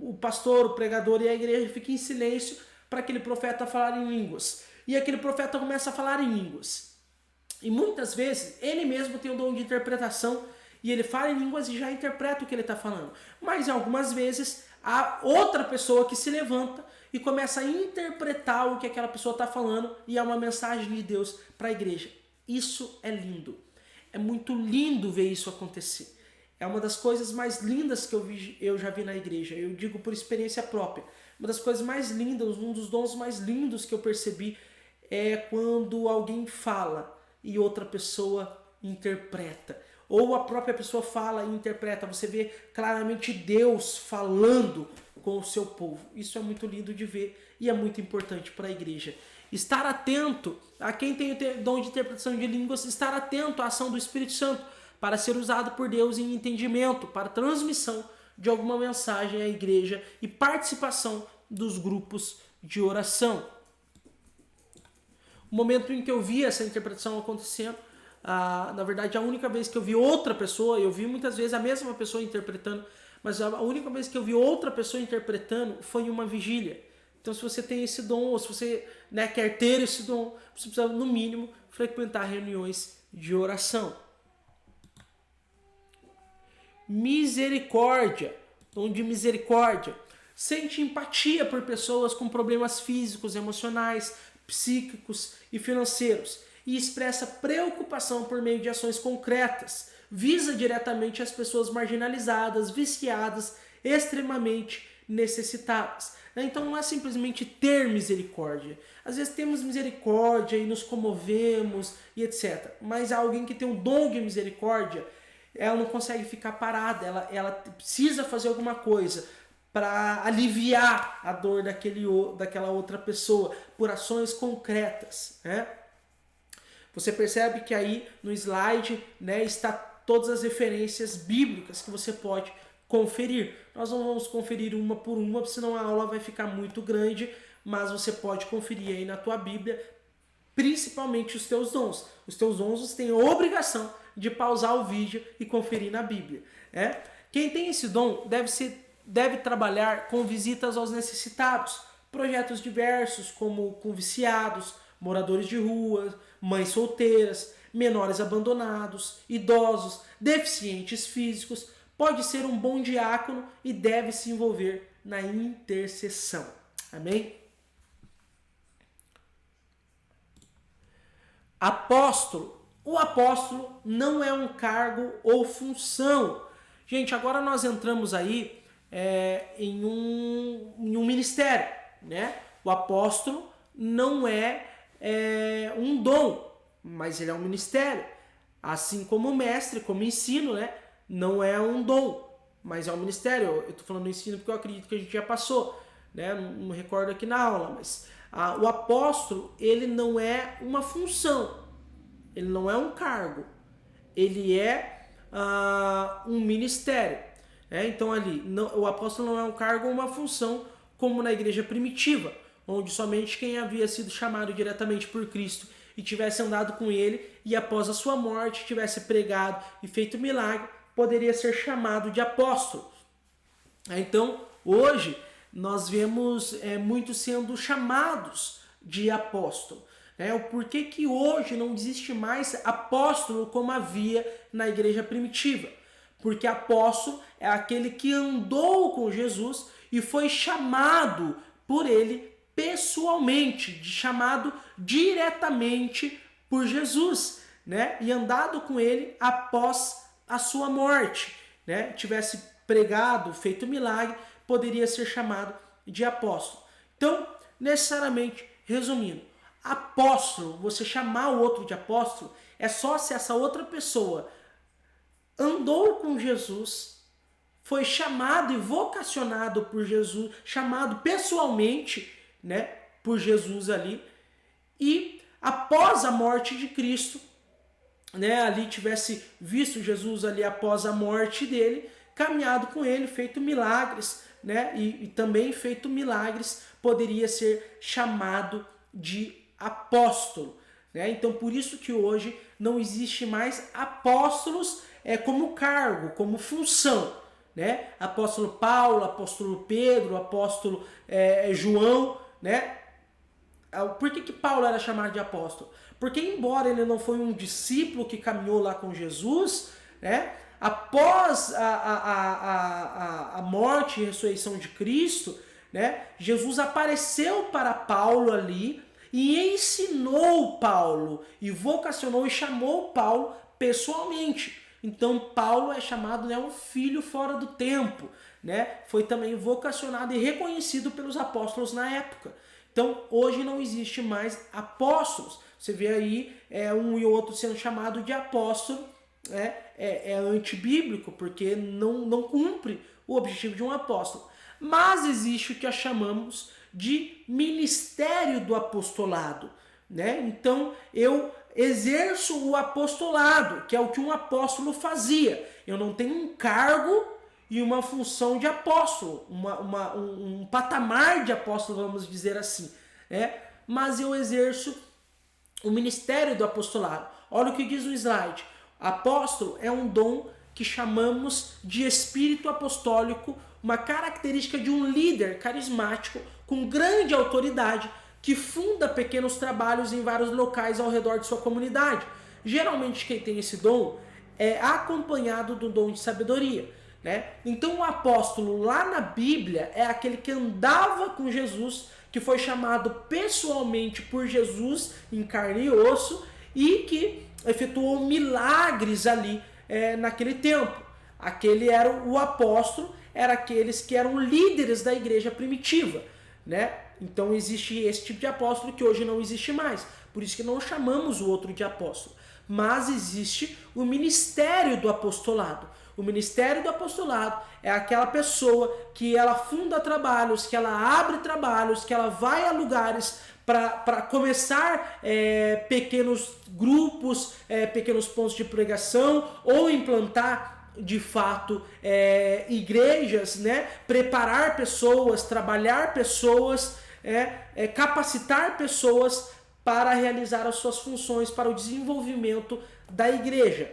o pastor, o pregador e a igreja ficam em silêncio para aquele profeta falar em línguas. E aquele profeta começa a falar em línguas. E muitas vezes ele mesmo tem o dom de interpretação e ele fala em línguas e já interpreta o que ele está falando. Mas algumas vezes há outra pessoa que se levanta e começa a interpretar o que aquela pessoa está falando e é uma mensagem de Deus para a igreja. Isso é lindo. É muito lindo ver isso acontecer. É uma das coisas mais lindas que eu já vi na igreja. Eu digo por experiência própria. Uma das coisas mais lindas, um dos dons mais lindos que eu percebi é quando alguém fala e outra pessoa interpreta. Ou a própria pessoa fala e interpreta. Você vê claramente Deus falando com o seu povo. Isso é muito lindo de ver e é muito importante para a igreja. Estar atento a quem tem o dom de interpretação de línguas, estar atento à ação do Espírito Santo para ser usado por Deus em entendimento, para transmissão de alguma mensagem à igreja e participação dos grupos de oração. O momento em que eu vi essa interpretação acontecendo, na verdade a única vez que eu vi outra pessoa, eu vi muitas vezes a mesma pessoa interpretando, mas a única vez que eu vi outra pessoa interpretando foi em uma vigília. Então se você tem esse dom, ou se você quer ter esse dom, você precisa no mínimo frequentar reuniões de oração. Misericórdia, dom de misericórdia. Sente empatia por pessoas com problemas físicos, emocionais, psíquicos e financeiros e expressa preocupação por meio de ações concretas. Visa diretamente as pessoas marginalizadas, viciadas, extremamente necessitadas. Então não é simplesmente ter misericórdia. Às vezes temos misericórdia e nos comovemos e etc. Mas alguém que tem um dom de misericórdia, ela não consegue ficar parada, ela precisa fazer alguma coisa para aliviar a dor daquela outra pessoa, por ações concretas. Você percebe que aí no slide está todas as referências bíblicas que você pode conferir. Nós não vamos conferir uma por uma, senão a aula vai ficar muito grande, mas você pode conferir aí na tua Bíblia, principalmente os teus dons. Os teus dons você tem a obrigação de pausar o vídeo e conferir na Bíblia. Quem tem esse dom deve trabalhar com visitas aos necessitados, projetos diversos como com viciados, moradores de rua, mães solteiras, menores abandonados, idosos, deficientes físicos. Pode ser um bom diácono e deve se envolver na intercessão. Amém? Apóstolo. O apóstolo não é um cargo ou função. Gente, agora nós entramos aí em um ministério, né? O apóstolo não é um dom, mas ele é um ministério. Assim como o mestre, como ensino, né? Não é um dom, mas é um ministério. Eu estou falando do ensino porque eu acredito que a gente já passou, né? Não me recordo aqui na aula, mas o apóstolo, ele não é uma função. Ele não é um cargo, ele é um ministério. Então ali, o apóstolo não é um cargo ou uma função como na igreja primitiva, onde somente quem havia sido chamado diretamente por Cristo e tivesse andado com ele e após a sua morte tivesse pregado e feito milagre, poderia ser chamado de apóstolo. Então hoje nós vemos muitos sendo chamados de apóstolo. O porquê que hoje não existe mais apóstolo como havia na igreja primitiva? Porque apóstolo é aquele que andou com Jesus e foi chamado por ele pessoalmente, chamado diretamente por Jesus, né? E andado com ele após a sua morte, né? Tivesse pregado, feito milagre, poderia ser chamado de apóstolo. Então, necessariamente, resumindo, apóstolo, você chamar o outro de apóstolo, é só se essa outra pessoa andou com Jesus, foi chamado e vocacionado por Jesus, chamado pessoalmente, né, por Jesus ali, e após a morte de Cristo, né, ali tivesse visto Jesus ali após a morte dele, caminhado com ele, feito milagres, né, e também feito milagres, poderia ser chamado de apóstolo, né? Então por isso que hoje não existe mais apóstolos como cargo, como função, né? Apóstolo Paulo, apóstolo Pedro, apóstolo João, né? Por que Paulo era chamado de apóstolo? Porque embora ele não foi um discípulo que caminhou lá com Jesus, né? Após a morte e ressurreição de Cristo, né? Jesus apareceu para Paulo ali e ensinou Paulo, e vocacionou e chamou Paulo pessoalmente. Então Paulo é chamado, né, um filho fora do tempo, né? Foi também vocacionado e reconhecido pelos apóstolos na época. Então hoje não existe mais apóstolos. Você vê aí um e outro sendo chamado de apóstolo, é antibíblico, porque não cumpre o objetivo de um apóstolo. Mas existe o que nós chamamos de ministério do apostolado, né? Então eu exerço o apostolado, que é o que um apóstolo fazia. Eu não tenho um cargo e uma função de apóstolo, um patamar de apóstolo, vamos dizer assim, né? Mas eu exerço o ministério do apostolado. Olha o que diz no slide. Apóstolo é um dom que chamamos de espírito apostólico, uma característica de um líder carismático com grande autoridade que funda pequenos trabalhos em vários locais ao redor de sua comunidade. Geralmente quem tem esse dom é acompanhado do dom de sabedoria, né? Então o apóstolo lá na Bíblia é aquele que andava com Jesus, que foi chamado pessoalmente por Jesus em carne e osso e que efetuou milagres ali naquele tempo. Aquele era o apóstolo, era aqueles que eram líderes da igreja primitiva, né? Então existe esse tipo de apóstolo que hoje não existe mais. Por isso que não chamamos o outro de apóstolo. Mas existe o ministério do apostolado. O ministério do apostolado é aquela pessoa que ela funda trabalhos, que ela abre trabalhos, que ela vai a lugares para começar pequenos grupos, pequenos pontos de pregação ou implantar de fato igrejas, né? Preparar pessoas, trabalhar pessoas, capacitar pessoas para realizar as suas funções para o desenvolvimento da igreja.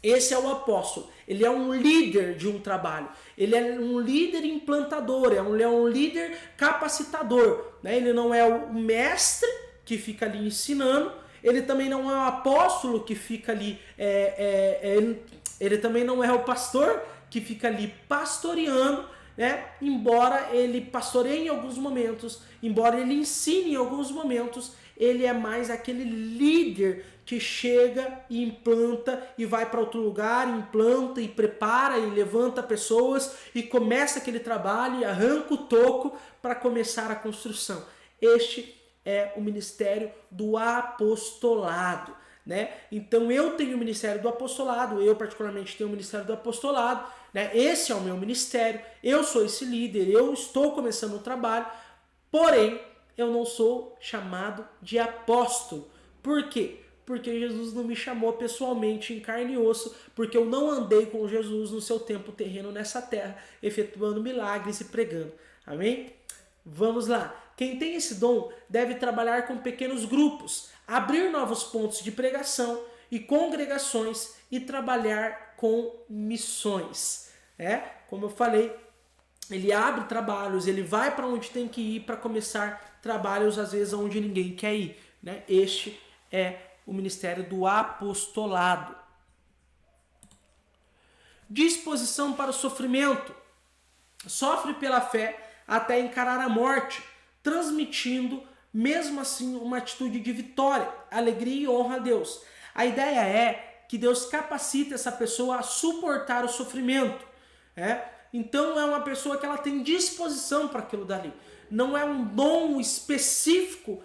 Esse é o apóstolo. Ele é um líder de um trabalho. Ele é um líder implantador, ele é um líder capacitador, né? Ele não é o mestre, que fica ali ensinando, ele também não é o apóstolo que fica ali, ele também não é o pastor que fica ali pastoreando, né? Embora ele pastoreie em alguns momentos, embora ele ensine em alguns momentos, ele é mais aquele líder que chega e implanta e vai para outro lugar, implanta e prepara e levanta pessoas e começa aquele trabalho e arranca o toco para começar a construção. Este é o ministério do apostolado, né? Então eu tenho o ministério do apostolado, eu particularmente tenho o ministério do apostolado, né? Esse é o meu ministério, eu sou esse líder, eu estou começando o trabalho, porém eu não sou chamado de apóstolo. Por quê? Porque Jesus não me chamou pessoalmente em carne e osso, porque eu não andei com Jesus no seu tempo terreno nessa terra, efetuando milagres e pregando. Amém? Vamos lá. Quem tem esse dom deve trabalhar com pequenos grupos, abrir novos pontos de pregação e congregações e trabalhar com missões. Como eu falei, ele abre trabalhos, ele vai para onde tem que ir para começar trabalhos, às vezes, onde ninguém quer ir, né? Este é o ministério do apostolado. Disposição para o sofrimento. Sofre pela fé até encarar a morte, transmitindo, mesmo assim, uma atitude de vitória, alegria e honra a Deus. A ideia é que Deus capacita essa pessoa a suportar o sofrimento. Então é uma pessoa que ela tem disposição para aquilo dali. Não é um dom específico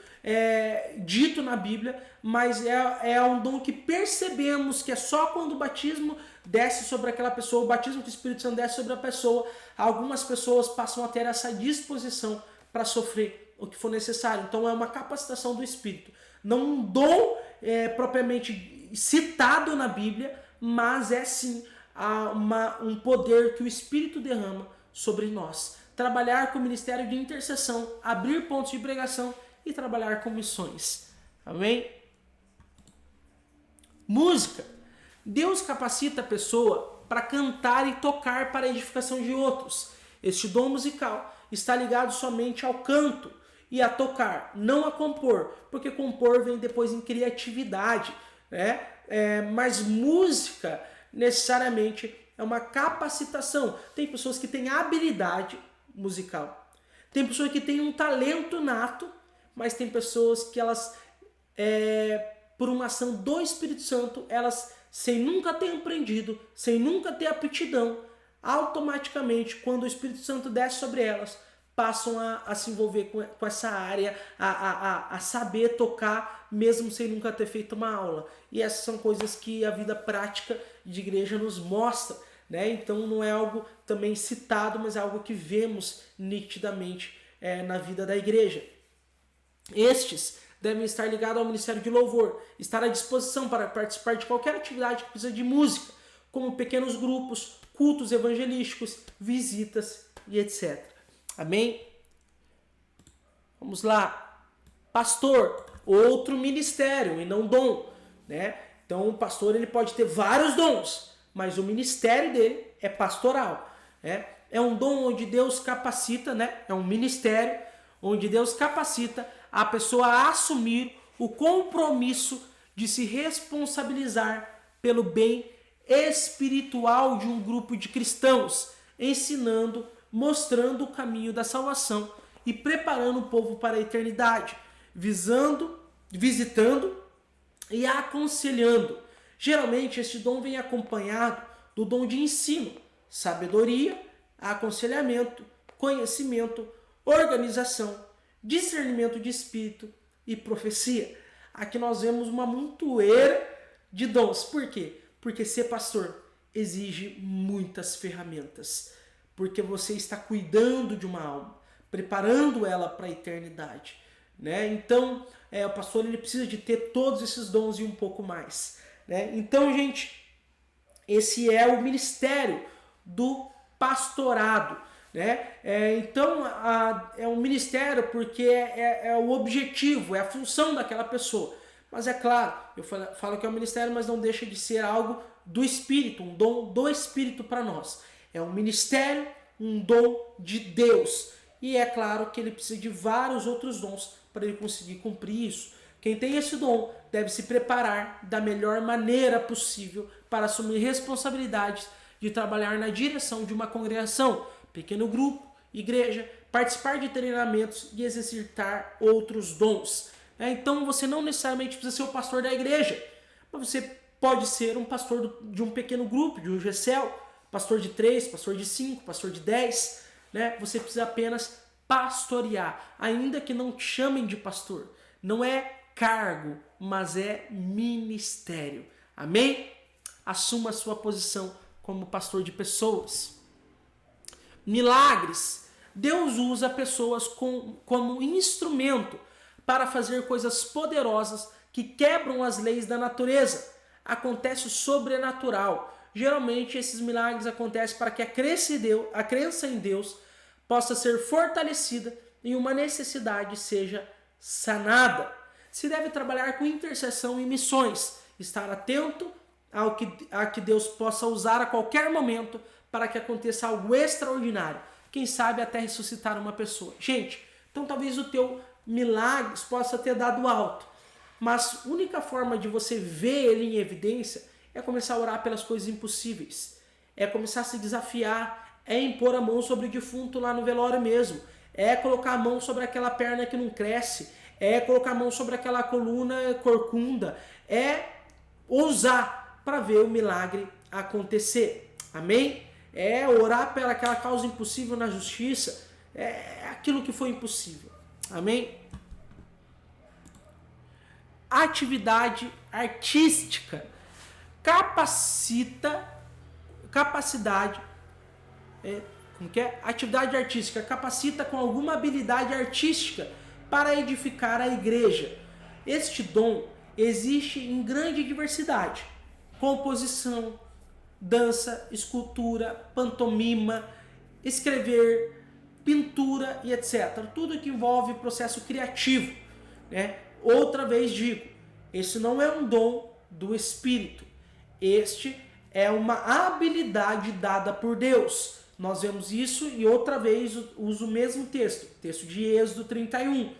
dito na Bíblia, mas é um dom que percebemos que é só quando o batismo desce sobre aquela pessoa, o batismo do Espírito Santo desce sobre a pessoa, algumas pessoas passam a ter essa disposição para sofrer o que for necessário. Então é uma capacitação do Espírito. Não um dom propriamente citado na Bíblia, mas é sim um poder que o Espírito derrama sobre nós. Trabalhar com o ministério de intercessão, abrir pontos de pregação e trabalhar com missões. Amém? Música. Deus capacita a pessoa para cantar e tocar para a edificação de outros. Este dom musical está ligado somente ao canto e a tocar, não a compor, porque compor vem depois em criatividade, né? Mas música necessariamente é uma capacitação. Tem pessoas que têm habilidade musical, tem pessoas que têm um talento nato, mas tem pessoas que elas, por uma ação do Espírito Santo, elas, sem nunca ter aprendido, sem nunca ter aptidão, automaticamente, quando o Espírito Santo desce sobre elas, passam a se envolver com essa área, a saber tocar, mesmo sem nunca ter feito uma aula. E essas são coisas que a vida prática de igreja nos mostra, né? Então não é algo também citado, mas é algo que vemos nitidamente na vida da igreja. Estes devem estar ligados ao ministério de louvor, estar à disposição para participar de qualquer atividade que precisa de música, como pequenos grupos, cultos evangelísticos, visitas e etc. Amém? Vamos lá. Pastor, outro ministério e não dom, né? Então o pastor ele pode ter vários dons, mas o ministério dele é pastoral. É um dom onde Deus capacita, né? É um ministério onde Deus capacita a pessoa a assumir o compromisso de se responsabilizar pelo bem espiritual de um grupo de cristãos, ensinando, mostrando o caminho da salvação e preparando o povo para a eternidade, visitando e aconselhando. Geralmente este dom vem acompanhado do dom de ensino, sabedoria, aconselhamento, conhecimento, organização, discernimento de espírito e profecia. Aqui nós vemos uma montoeira de dons. Por quê? Porque ser pastor exige muitas ferramentas. Porque você está cuidando de uma alma, preparando ela para a eternidade, né? Então, o pastor ele precisa de ter todos esses dons e um pouco mais, né? Então, gente, esse é o ministério do pastorado, né? Então, é um ministério porque é o objetivo, é a função daquela pessoa. Mas é claro, eu falo que é um ministério, mas não deixa de ser algo do Espírito, um dom do Espírito para nós. É um ministério, um dom de Deus. E é claro que ele precisa de vários outros dons para ele conseguir cumprir isso. Quem tem esse dom deve se preparar da melhor maneira possível para assumir responsabilidades de trabalhar na direção de uma congregação, pequeno grupo, igreja, participar de treinamentos e exercitar outros dons. Então você não necessariamente precisa ser o pastor da igreja, mas você pode ser um pastor de um pequeno grupo, de um GCEL, pastor de 3, pastor de 5, pastor de 10. Você precisa apenas pastorear, ainda que não te chamem de pastor. Não é cargo, mas é ministério. Amém? Assuma a sua posição como pastor de pessoas. Milagres. Deus usa pessoas como instrumento para fazer coisas poderosas que quebram as leis da natureza. Acontece o sobrenatural. Geralmente esses milagres acontecem para que a crença em Deus possa ser fortalecida e uma necessidade seja sanada. Se deve trabalhar com intercessão e missões, estar atento a que Deus possa usar a qualquer momento para que aconteça algo extraordinário. Quem sabe até ressuscitar uma pessoa. Gente, então talvez o teu milagre possa ter dado alto, mas a única forma de você ver ele em evidência é começar a orar pelas coisas impossíveis, é começar a se desafiar, é impor a mão sobre o defunto lá no velório mesmo, é colocar a mão sobre aquela perna que não cresce, é colocar a mão sobre aquela coluna corcunda, é ousar para ver o milagre acontecer. Amém? É orar pela aquela causa impossível na justiça, é aquilo que foi impossível. Amém? Atividade artística. Atividade artística capacita com alguma habilidade artística para edificar a igreja. Este dom existe em grande diversidade: composição, dança, escultura, pantomima, escrever, pintura e etc. Tudo que envolve processo criativo. Outra vez digo, esse não é um dom do Espírito. Este é uma habilidade dada por Deus. Nós vemos isso e outra vez uso o mesmo texto de Êxodo 31,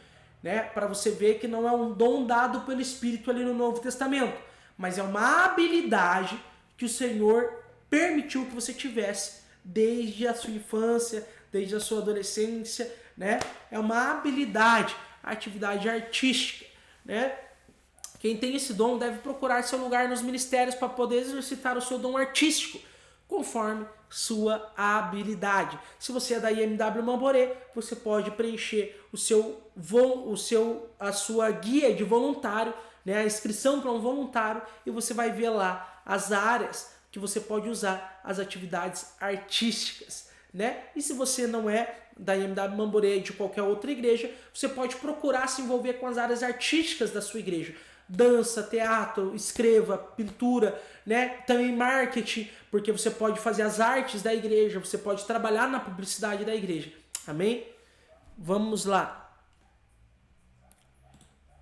para você ver que não é um dom dado pelo Espírito ali no Novo Testamento, mas é uma habilidade que o Senhor permitiu que você tivesse desde a sua infância, desde a sua adolescência, É uma habilidade, atividade artística, Quem tem esse dom deve procurar seu lugar nos ministérios para poder exercitar o seu dom artístico, conforme sua habilidade. Se você é da IMW Mamborê, você pode preencher a sua guia de voluntário, a inscrição para um voluntário, e você vai ver lá as áreas que você pode usar as atividades artísticas. E se você não é da IMW Mamborê, de qualquer outra igreja, você pode procurar se envolver com as áreas artísticas da sua igreja. Dança, teatro, escreva, pintura, também marketing, porque você pode fazer as artes da igreja, você pode trabalhar na publicidade da igreja. Amém? Vamos lá.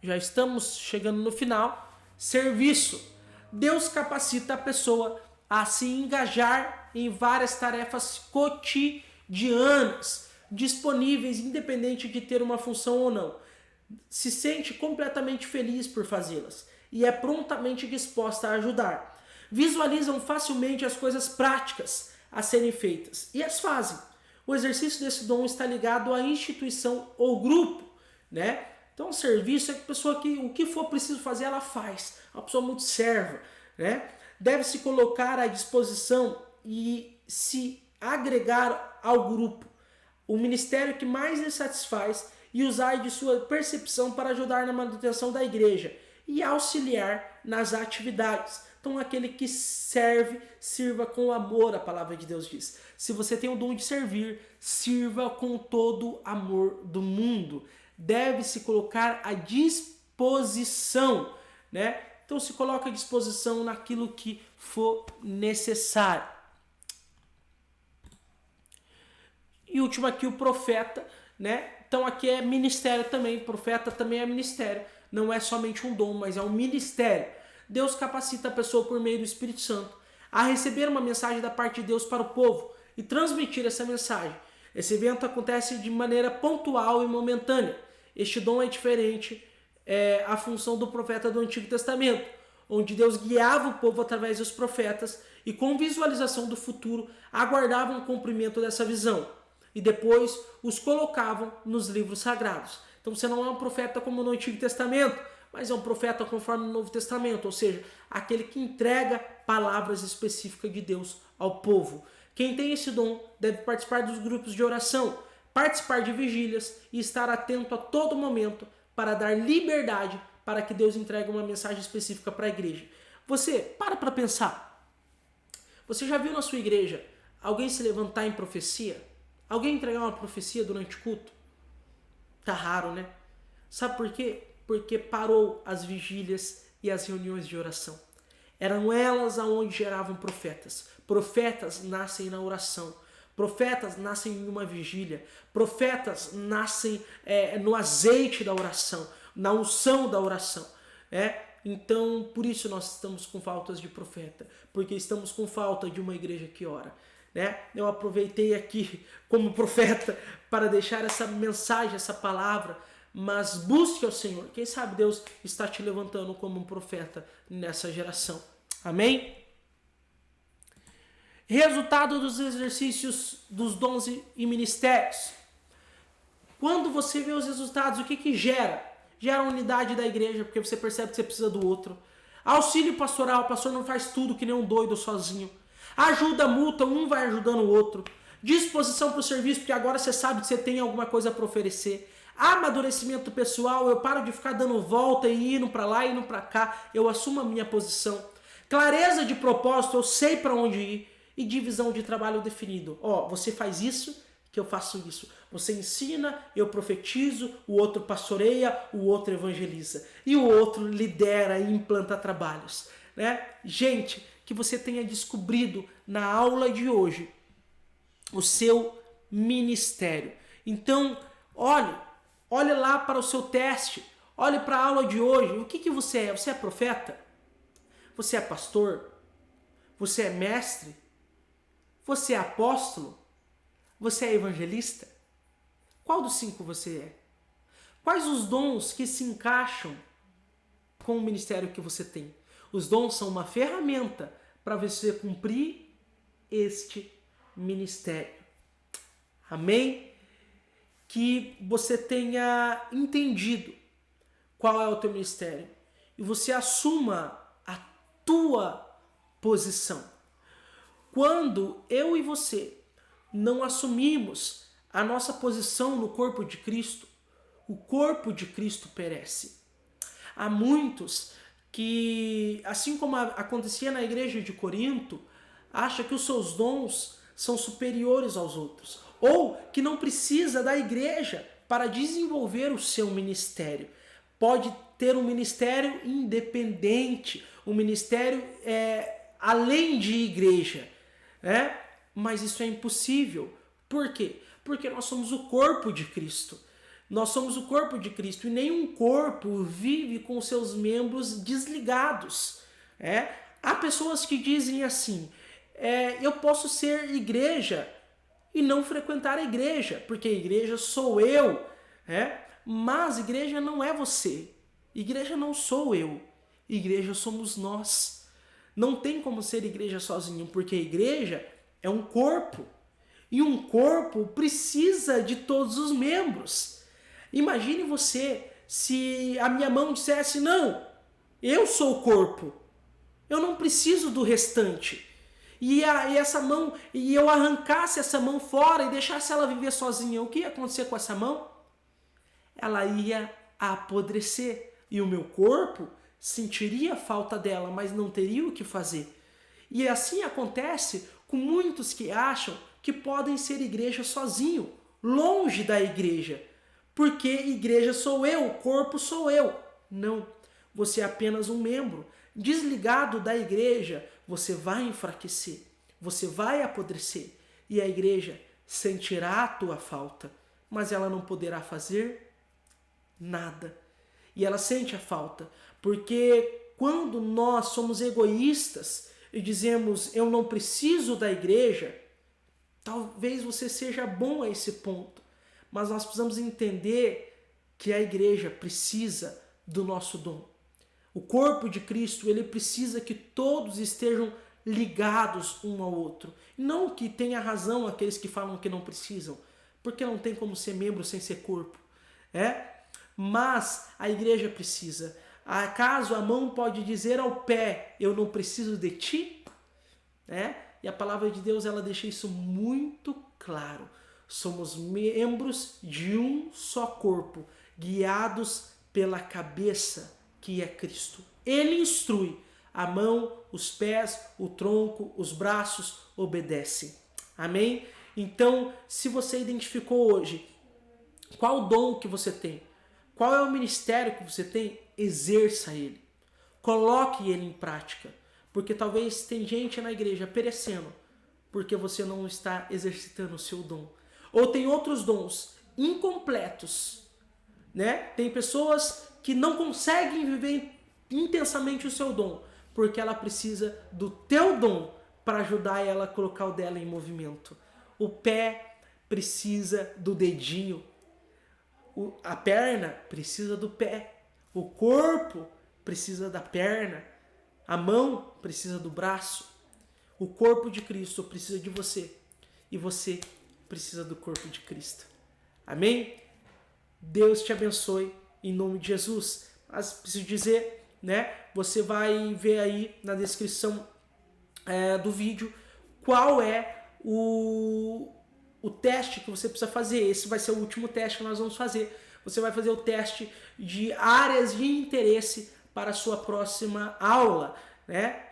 Já estamos chegando no final. Serviço. Deus capacita a pessoa a se engajar em várias tarefas cotidianas, disponíveis, independente de ter uma função ou não. Se sente completamente feliz por fazê-las e é prontamente disposta a ajudar. Visualizam facilmente as coisas práticas a serem feitas e as fazem. O exercício desse dom está ligado à instituição ou grupo, Então, o serviço é que a pessoa que o que for preciso fazer, ela faz. Uma pessoa muito serva, Deve se colocar à disposição e se agregar ao grupo, o ministério que mais lhe satisfaz, e usar de sua percepção para ajudar na manutenção da igreja e auxiliar nas atividades. Então, aquele que serve, sirva com amor, a palavra de Deus diz. Se você tem o dom de servir, sirva com todo o amor do mundo. Deve se colocar à disposição, Então, se coloca à disposição naquilo que for necessário. E último aqui, o profeta, Então aqui é ministério também, profeta também é ministério. Não é somente um dom, mas é um ministério. Deus capacita a pessoa por meio do Espírito Santo a receber uma mensagem da parte de Deus para o povo e transmitir essa mensagem. Esse evento acontece de maneira pontual e momentânea Este dom é diferente a função do profeta do Antigo Testamento, onde Deus guiava o povo através dos profetas e com visualização do futuro aguardavam o cumprimento dessa visão e depois os colocavam nos livros sagrados. Então você não é um profeta como no Antigo Testamento, mas é um profeta conforme no Novo Testamento, ou seja, aquele que entrega palavras específicas de Deus ao povo. Quem tem esse dom deve participar dos grupos de oração, participar de vigílias e estar atento a todo momento para dar liberdade para que Deus entregue uma mensagem específica para a igreja. Você, para pensar. Você já viu na sua igreja alguém se levantar em profecia? Alguém entregar uma profecia durante o culto? Tá raro, né? Sabe por quê? Porque parou as vigílias e as reuniões de oração. Eram elas aonde geravam profetas. Profetas nascem na oração. Profetas nascem em uma vigília. Profetas nascem no azeite da oração, na unção da oração. Então, por isso nós estamos com faltas de profeta, porque estamos com falta de uma igreja que ora. Eu aproveitei aqui como profeta para deixar essa mensagem, essa palavra, mas busque ao Senhor. Quem sabe Deus está te levantando como um profeta nessa geração. Amém? Resultado dos exercícios dos dons e ministérios. Quando você vê os resultados, o que gera? Gera a unidade da igreja, porque você percebe que você precisa do outro. Auxílio pastoral, o pastor não faz tudo que nem um doido sozinho. Ajuda mútua, um vai ajudando o outro. Disposição para o serviço, porque agora você sabe que você tem alguma coisa para oferecer. Amadurecimento pessoal, eu paro de ficar dando volta e indo para lá e indo para cá, eu assumo a minha posição. Clareza de propósito, eu sei para onde ir. E divisão de trabalho definido. Você faz isso, que eu faço isso. Você ensina, eu profetizo, o outro pastoreia, o outro evangeliza. E o outro lidera e implanta trabalhos. Gente, que você tenha descobrido na aula de hoje o seu ministério. Então, olhe lá para o seu teste, olhe para a aula de hoje. O que você é? Você é profeta? Você é pastor? Você é mestre? Você é apóstolo? Você é evangelista? Qual dos 5 você é? Quais os dons que se encaixam com o ministério que você tem? Os dons são uma ferramenta para você cumprir este ministério. Amém? Que você tenha entendido qual é o teu ministério e você assuma a tua posição. Quando eu e você não assumimos a nossa posição no corpo de Cristo, o corpo de Cristo perece. Há muitos que, assim como acontecia na igreja de Corinto, acham que os seus dons são superiores aos outros, ou que não precisa da igreja para desenvolver o seu ministério. Pode ter um ministério independente, um ministério além de igreja. Mas isso é impossível. Por quê? Porque nós somos o corpo de Cristo. Nós somos o corpo de Cristo e nenhum corpo vive com seus membros desligados. Há pessoas que dizem assim, eu posso ser igreja e não frequentar a igreja, porque a igreja sou eu. Mas igreja não é você. Igreja não sou eu. Igreja somos nós. Não tem como ser igreja sozinho, porque a igreja é um corpo. E um corpo precisa de todos os membros. Imagine você se a minha mão dissesse, não, eu sou o corpo. Eu não preciso do restante. E essa mão, e eu arrancasse essa mão fora e deixasse ela viver sozinha. O que ia acontecer com essa mão? Ela ia apodrecer. E o meu corpo sentiria falta dela, mas não teria o que fazer. E assim acontece com muitos que acham que podem ser igreja sozinho, longe da igreja. Porque igreja sou eu, corpo sou eu. Não, você é apenas um membro. Desligado da igreja, você vai enfraquecer, você vai apodrecer. E a igreja sentirá a tua falta, mas ela não poderá fazer nada. E ela sente a falta, porque quando nós somos egoístas e dizemos eu não preciso da igreja, talvez você seja bom a esse ponto, mas nós precisamos entender que a igreja precisa do nosso dom. O corpo de Cristo, ele precisa que todos estejam ligados um ao outro. Não que tenha razão aqueles que falam que não precisam, porque não tem como ser membro sem ser corpo. Mas a igreja precisa. Acaso a mão pode dizer ao pé, eu não preciso de ti? E a palavra de Deus, ela deixa isso muito claro. Somos membros de um só corpo, guiados pela cabeça, que é Cristo. Ele instrui. A mão, os pés, o tronco, os braços obedecem. Amém? Então, se você identificou hoje qual o dom que você tem, qual é o ministério que você tem, exerça ele. Coloque ele em prática. Porque talvez tem gente na igreja perecendo porque você não está exercitando o seu dom. Ou tem outros dons incompletos. Tem pessoas que não conseguem viver intensamente o seu dom porque ela precisa do teu dom para ajudar ela a colocar o dela em movimento. O pé precisa do dedinho. A perna precisa do pé. O corpo precisa da perna. A mão precisa do braço. O corpo de Cristo precisa de você. E você precisa do corpo de Cristo. Amém? Deus te abençoe em nome de Jesus. Mas preciso dizer, você vai ver aí na descrição do vídeo qual é o teste que você precisa fazer. Esse vai ser o último teste que nós vamos fazer. Você vai fazer o teste de áreas de interesse para a sua próxima aula,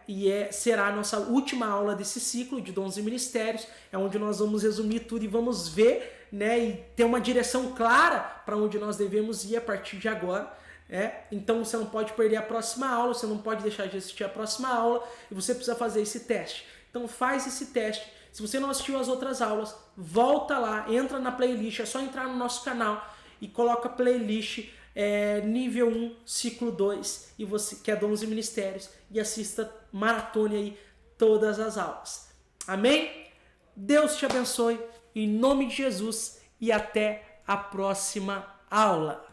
E será a nossa última aula desse ciclo de dons e ministérios, é onde nós vamos resumir tudo e vamos ver, e ter uma direção clara para onde nós devemos ir a partir de agora. Então você não pode perder a próxima aula, você não pode deixar de assistir a próxima aula e você precisa fazer esse teste. Então faz esse teste. Se você não assistiu as outras aulas, volta lá, entra na playlist, é só entrar no nosso canal e coloca playlist nível 1, ciclo 2, e você que é dons e ministérios, e assista, maratone aí todas as aulas. Amém? Deus te abençoe, em nome de Jesus, e até a próxima aula.